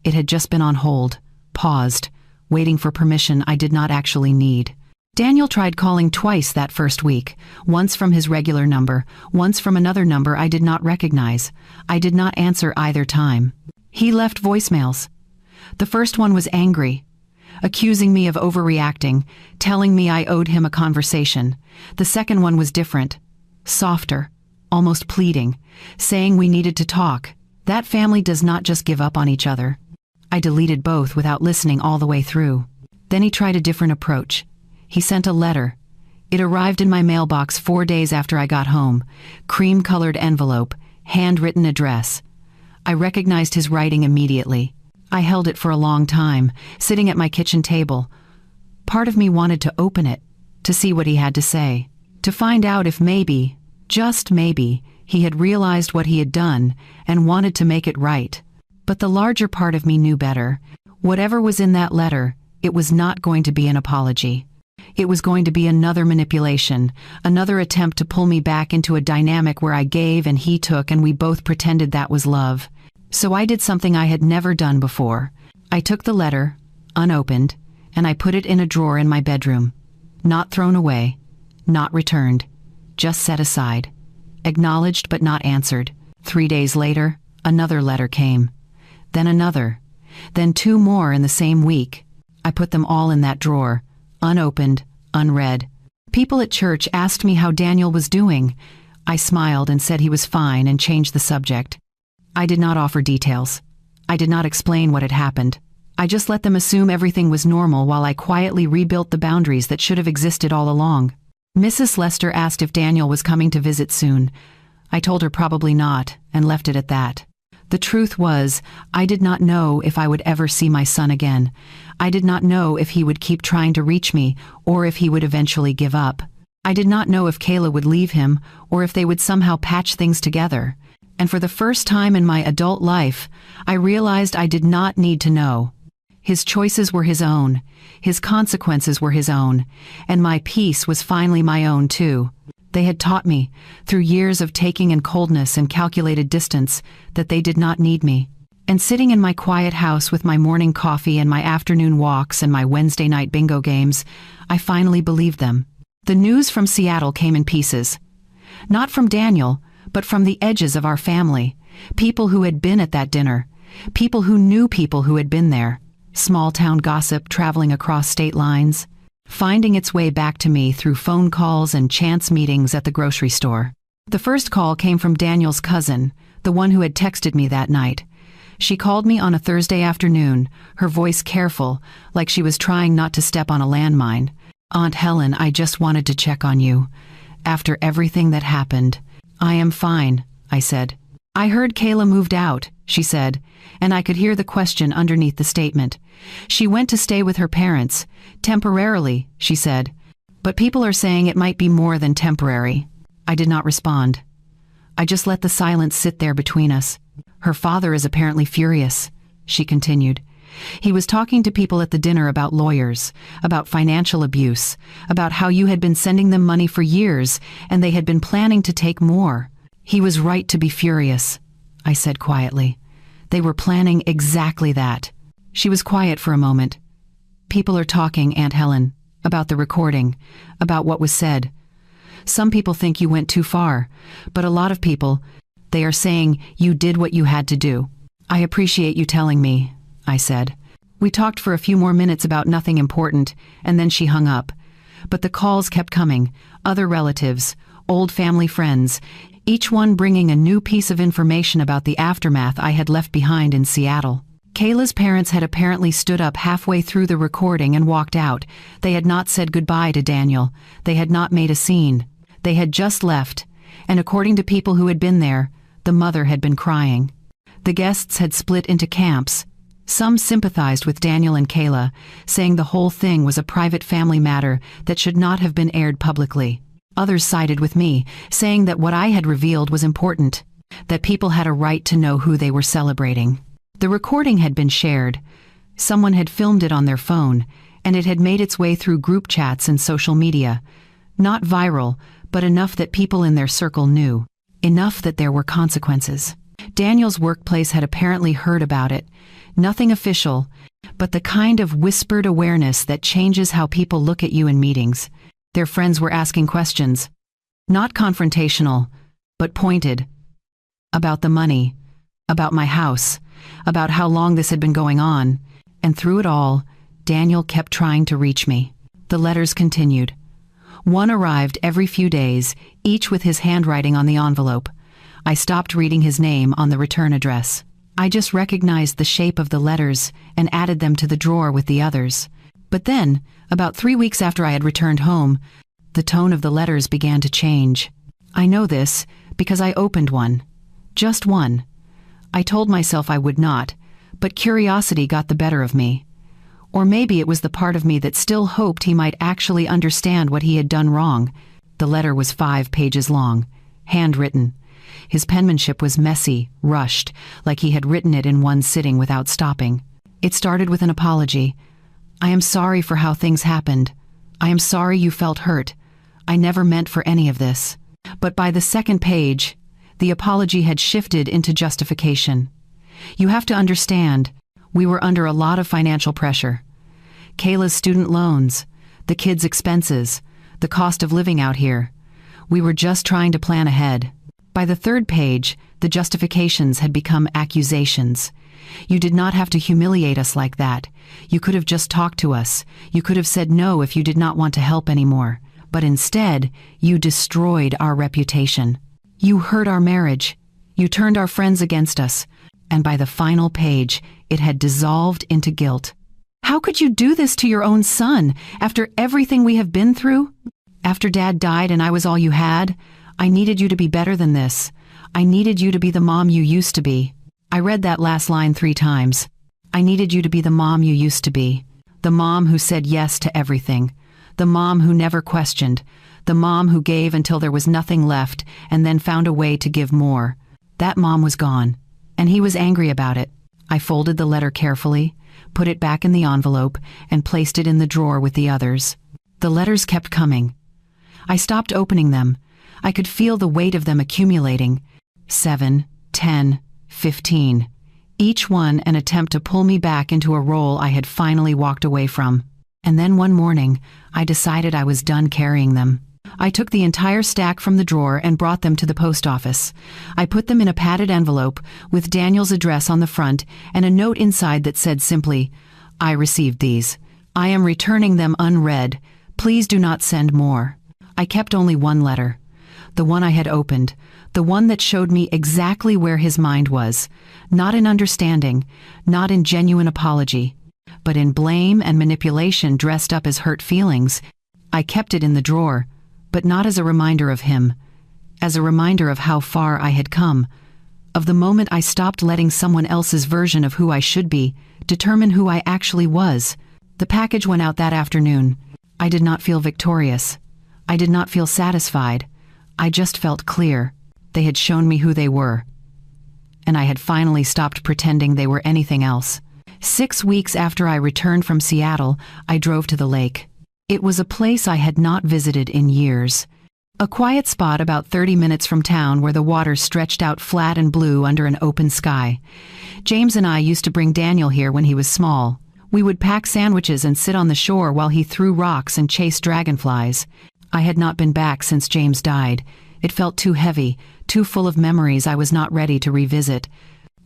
It had just been on hold, paused, waiting for permission I did not actually need. Daniel tried calling twice that first week, once from his regular number, once from another number I did not recognize. I did not answer either time. He left voicemails. The first one was angry, accusing me of overreacting, telling me I owed him a conversation. The second one was different, softer, almost pleading, saying we needed to talk. That family does not just give up on each other. I deleted both without listening all the way through. Then he tried a different approach. He sent a letter. It arrived in my mailbox 4 days after I got home. Cream-colored envelope, handwritten address. I recognized his writing immediately. I held it for a long time, sitting at my kitchen table. Part of me wanted to open it, to see what he had to say, to find out if maybe, just maybe, he had realized what he had done and wanted to make it right. But the larger part of me knew better. Whatever was in that letter, it was not going to be an apology. It was going to be another manipulation, another attempt to pull me back into a dynamic where I gave and he took and we both pretended that was love. So I did something I had never done before. I took the letter, unopened, and I put it in a drawer in my bedroom. Not thrown away, not returned, just set aside. Acknowledged but not answered. 3 days later, another letter came. Then another. Then 2 more in the same week. I put them all in that drawer, unopened, unread. People at church asked me how Daniel was doing. I smiled and said he was fine and changed the subject. I did not offer details. I did not explain what had happened. I just let them assume everything was normal while I quietly rebuilt the boundaries that should have existed all along. Mrs. Lester asked if Daniel was coming to visit soon. I told her probably not, and left it at that. The truth was, I did not know if I would ever see my son again. I did not know if he would keep trying to reach me, or if he would eventually give up. I did not know if Kayla would leave him, or if they would somehow patch things together. And for the first time in my adult life, I realized I did not need to know. His choices were his own, his consequences were his own, and my peace was finally my own too. They had taught me, through years of taking in coldness and calculated distance, that they did not need me. And sitting in my quiet house with my morning coffee and my afternoon walks and my Wednesday night bingo games, I finally believed them. The news from Seattle came in pieces. Not from Daniel, but from the edges of our family. People who had been at that dinner. People who knew people who had been there. Small-town gossip traveling across state lines. Finding its way back to me through phone calls and chance meetings at the grocery store. The first call came from Daniel's cousin, the one who had texted me that night. She called me on a Thursday afternoon, her voice careful, like she was trying not to step on a landmine. "Aunt Helen, I just wanted to check on you. After everything that happened." "I am fine," I said. "I heard Kayla moved out," she said, and I could hear the question underneath the statement. "She went to stay with her parents. Temporarily," she said. "But people are saying it might be more than temporary." I did not respond. I just let the silence sit there between us. "Her father is apparently furious," she continued. "He was talking to people at the dinner about lawyers, about financial abuse, about how you had been sending them money for years and they had been planning to take more. He was right to be furious," I said quietly. "They were planning exactly that." She was quiet for a moment. "People are talking, Aunt Helen, about the recording, about what was said. Some people think you went too far, but a lot of people, they are saying you did what you had to do." "I appreciate you telling me," I said. We talked for a few more minutes about nothing important, and then she hung up. But the calls kept coming, other relatives, old family friends, each one bringing a new piece of information about the aftermath I had left behind in Seattle. Kayla's parents had apparently stood up halfway through the recording and walked out. They had not said goodbye to Daniel. They had not made a scene. They had just left, and according to people who had been there, the mother had been crying. The guests had split into camps. Some sympathized with Daniel and Kayla, saying the whole thing was a private family matter that should not have been aired publicly. Others sided with me, saying that what I had revealed was important, that people had a right to know who they were celebrating. The recording had been shared. Someone had filmed it on their phone, and it had made its way through group chats and social media. Not viral, but enough that people in their circle knew. Enough that there were consequences. Daniel's workplace had apparently heard about it. Nothing official, but the kind of whispered awareness that changes how people look at you in meetings. Their friends were asking questions. Not confrontational, but pointed. About the money, about my house, about how long this had been going on. And through it all, Daniel kept trying to reach me. The letters continued. One arrived every few days, each with his handwriting on the envelope. I stopped reading his name on the return address. I just recognized the shape of the letters and added them to the drawer with the others. But then, about 3 weeks after I had returned home, the tone of the letters began to change. I know this because I opened one. Just one. I told myself I would not, But curiosity got the better of me. Or maybe it was the part of me that still hoped he might actually understand what he had done wrong. The letter was 5 pages long, handwritten. His penmanship was messy, rushed, like he had written it in one sitting without stopping. It started with an apology. "I am sorry for how things happened. I am sorry you felt hurt. I never meant for any of this." But by the second page, the apology had shifted into justification. "You have to understand, we were under a lot of financial pressure. Kayla's student loans, the kids' expenses, the cost of living out here. We were just trying to plan ahead." By the third page, the justifications had become accusations. "You did not have to humiliate us like that. You could have just talked to us. You could have said no if you did not want to help anymore. But instead, you destroyed our reputation. You hurt our marriage. You turned our friends against us." And by the final page, it had dissolved into guilt. "How could you do this to your own son, after everything we have been through? After Dad died and I was all you had? I needed you to be better than this. I needed you to be the mom you used to be." I read that last line 3 times. I needed you to be the mom you used to be. The mom who said yes to everything. The mom who never questioned. The mom who gave until there was nothing left and then found a way to give more. That mom was gone, and he was angry about it. I folded the letter carefully, put it back in the envelope, and placed it in the drawer with the others. The letters kept coming. I stopped opening them. I could feel the weight of them accumulating. 7, 10, 15. Each one an attempt to pull me back into a role I had finally walked away from. And then one morning, I decided I was done carrying them. I took the entire stack from the drawer and brought them to the post office. I put them in a padded envelope with Daniel's address on the front and a note inside that said simply, "I received these. I am returning them unread. Please do not send more." I kept only one letter. The one I had opened, the one that showed me exactly where his mind was, not in understanding, not in genuine apology, but in blame and manipulation dressed up as hurt feelings. I kept it in the drawer, but not as a reminder of him, as a reminder of how far I had come, of the moment I stopped letting someone else's version of who I should be determine who I actually was. The package went out that afternoon. I did not feel victorious. I did not feel satisfied. I just felt clear. They had shown me who they were, and I had finally stopped pretending they were anything else. 6 weeks after I returned from Seattle, I drove to the lake. It was a place I had not visited in years. A quiet spot about 30 minutes from town where the water stretched out flat and blue under an open sky. James and I used to bring Daniel here when he was small. We would pack sandwiches and sit on the shore while he threw rocks and chased dragonflies. I had not been back since James died. It felt too heavy, too full of memories I was not ready to revisit.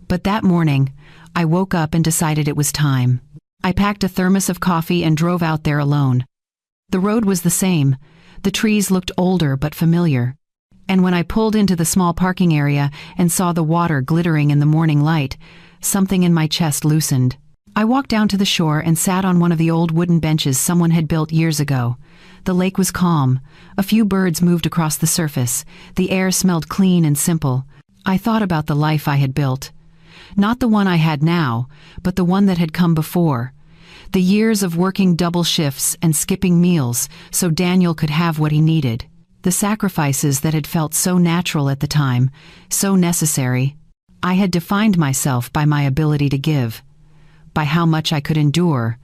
But that morning, I woke up and decided it was time. I packed a thermos of coffee and drove out there alone. The road was the same. The trees looked older but familiar. And when I pulled into the small parking area and saw the water glittering in the morning light, something in my chest loosened. I walked down to the shore and sat on one of the old wooden benches someone had built years ago. The lake was calm. A few birds moved across the surface. The air smelled clean and simple. I thought about the life I had built. Not the one I had now, but the one that had come before. The years of working double shifts and skipping meals so Daniel could have what he needed. The sacrifices that had felt so natural at the time, so necessary. I had defined myself by my ability to give, by how much I could endure,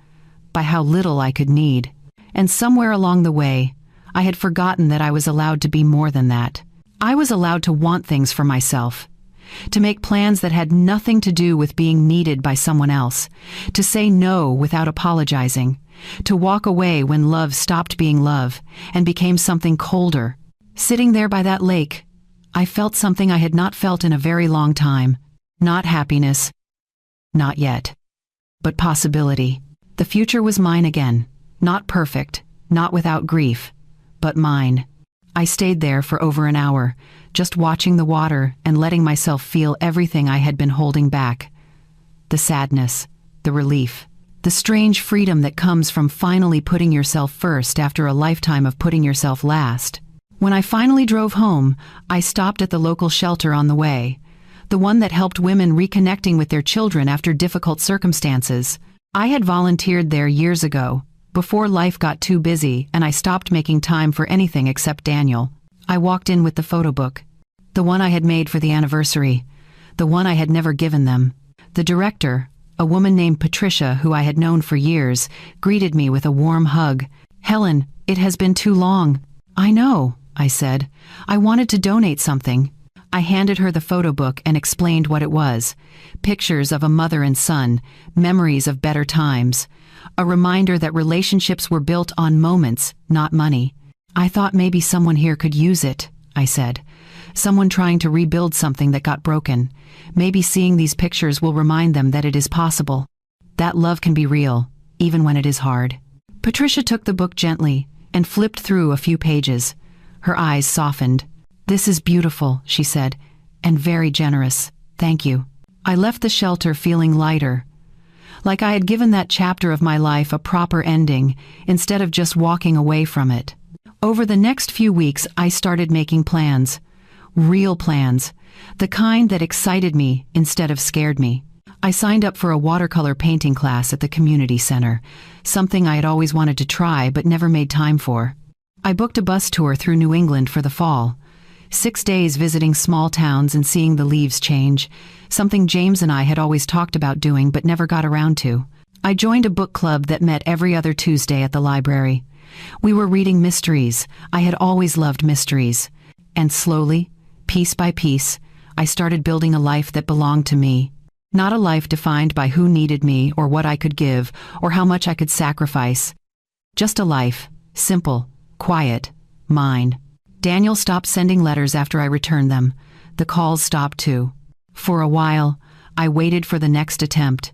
by how little I could need. And somewhere along the way, I had forgotten that I was allowed to be more than that. I was allowed to want things for myself, to make plans that had nothing to do with being needed by someone else, to say no without apologizing, to walk away when love stopped being love and became something colder. Sitting there by that lake, I felt something I had not felt in a very long time. Not happiness, not yet, but possibility. The future was mine again. Not perfect, not without grief, but mine. I stayed there for over an hour, just watching the water and letting myself feel everything I had been holding back. The sadness, the relief, the strange freedom that comes from finally putting yourself first after a lifetime of putting yourself last. When I finally drove home, I stopped at the local shelter on the way. the one that helped women reconnecting with their children after difficult circumstances. I had volunteered there years ago, before life got too busy and I stopped making time for anything except Daniel. I walked in with the photo book, the one I had made for the anniversary, the one I had never given them. The director, a woman named Patricia who I had known for years, greeted me with a warm hug. "Helen, it has been too long." "I know," I said. "I wanted to donate something." I handed her the photo book and explained what it was. Pictures of a mother and son, memories of better times. A reminder that relationships were built on moments, not money. "I thought maybe someone here could use it," I said. "Someone trying to rebuild something that got broken. Maybe seeing these pictures will remind them that it is possible. That love can be real, even when it is hard." Patricia took the book gently and flipped through a few pages. Her eyes softened. "This is beautiful," she said, "and very generous. Thank you." I left the shelter feeling lighter, like I had given that chapter of my life a proper ending instead of just walking away from it. Over the next few weeks, I started making plans. Real plans. The kind that excited me instead of scared me. I signed up for a watercolor painting class at the community center, something I had always wanted to try but never made time for. I booked a bus tour through New England for the fall. 6 days visiting small towns and seeing the leaves change, something James and I had always talked about doing but never got around to. I joined a book club that met every other Tuesday at the library. We were reading mysteries. I had always loved mysteries. And slowly, piece by piece, I started building a life that belonged to me. Not a life defined by who needed me or what I could give or how much I could sacrifice. Just a life, simple, quiet, mine. Daniel stopped sending letters after I returned them. The calls stopped too. For a while, I waited for the next attempt,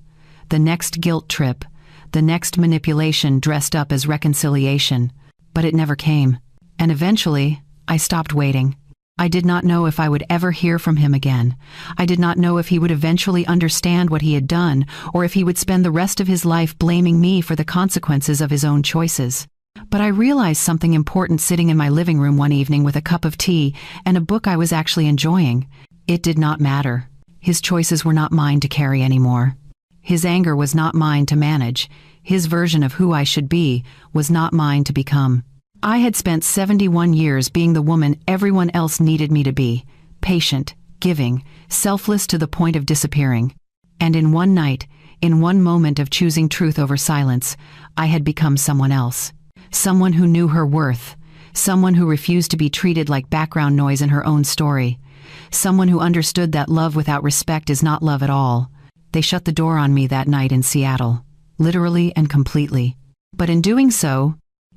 the next guilt trip, the next manipulation dressed up as reconciliation. But it never came. And eventually, I stopped waiting. I did not know if I would ever hear from him again. I did not know if he would eventually understand what he had done, or if he would spend the rest of his life blaming me for the consequences of his own choices. But I realized something important sitting in my living room one evening with a cup of tea and a book I was actually enjoying. It did not matter. His choices were not mine to carry anymore. His anger was not mine to manage. His version of who I should be was not mine to become. I had spent 71 years being the woman everyone else needed me to be, patient, giving, selfless to the point of disappearing. And in one night, in one moment of choosing truth over silence, I had become someone else. Someone who knew her worth. Someone who refused to be treated like background noise in her own story. Someone who understood that love without respect is not love at all. They shut the door on me that night in Seattle, literally and completely. But in doing so,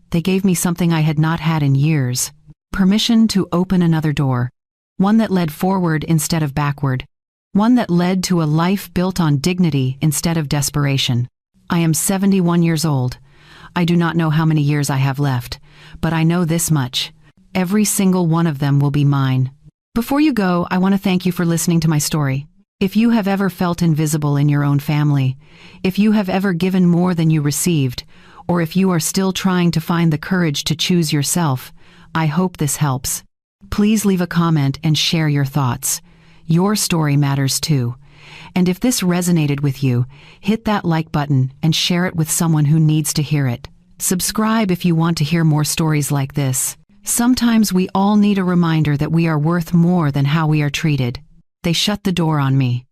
they gave me something I had not had in years. Permission to open another door. One that led forward instead of backward. One that led to a life built on dignity instead of desperation. I am 71 years old. I do not know how many years I have left, but I know this much. Every single one of them will be mine. Before you go, I want to thank you for listening to my story. If you have ever felt invisible in your own family, if you have ever given more than you received, or if you are still trying to find the courage to choose yourself, I hope this helps. Please leave a comment and share your thoughts. Your story matters too. And if this resonated with you, hit that like button and share it with someone who needs to hear it. Subscribe if you want to hear more stories like this. Sometimes we all need a reminder that we are worth more than how we are treated. They shut the door on me.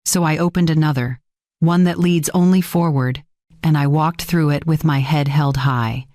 So I opened another, one that leads only forward, and I walked through it with my head held high.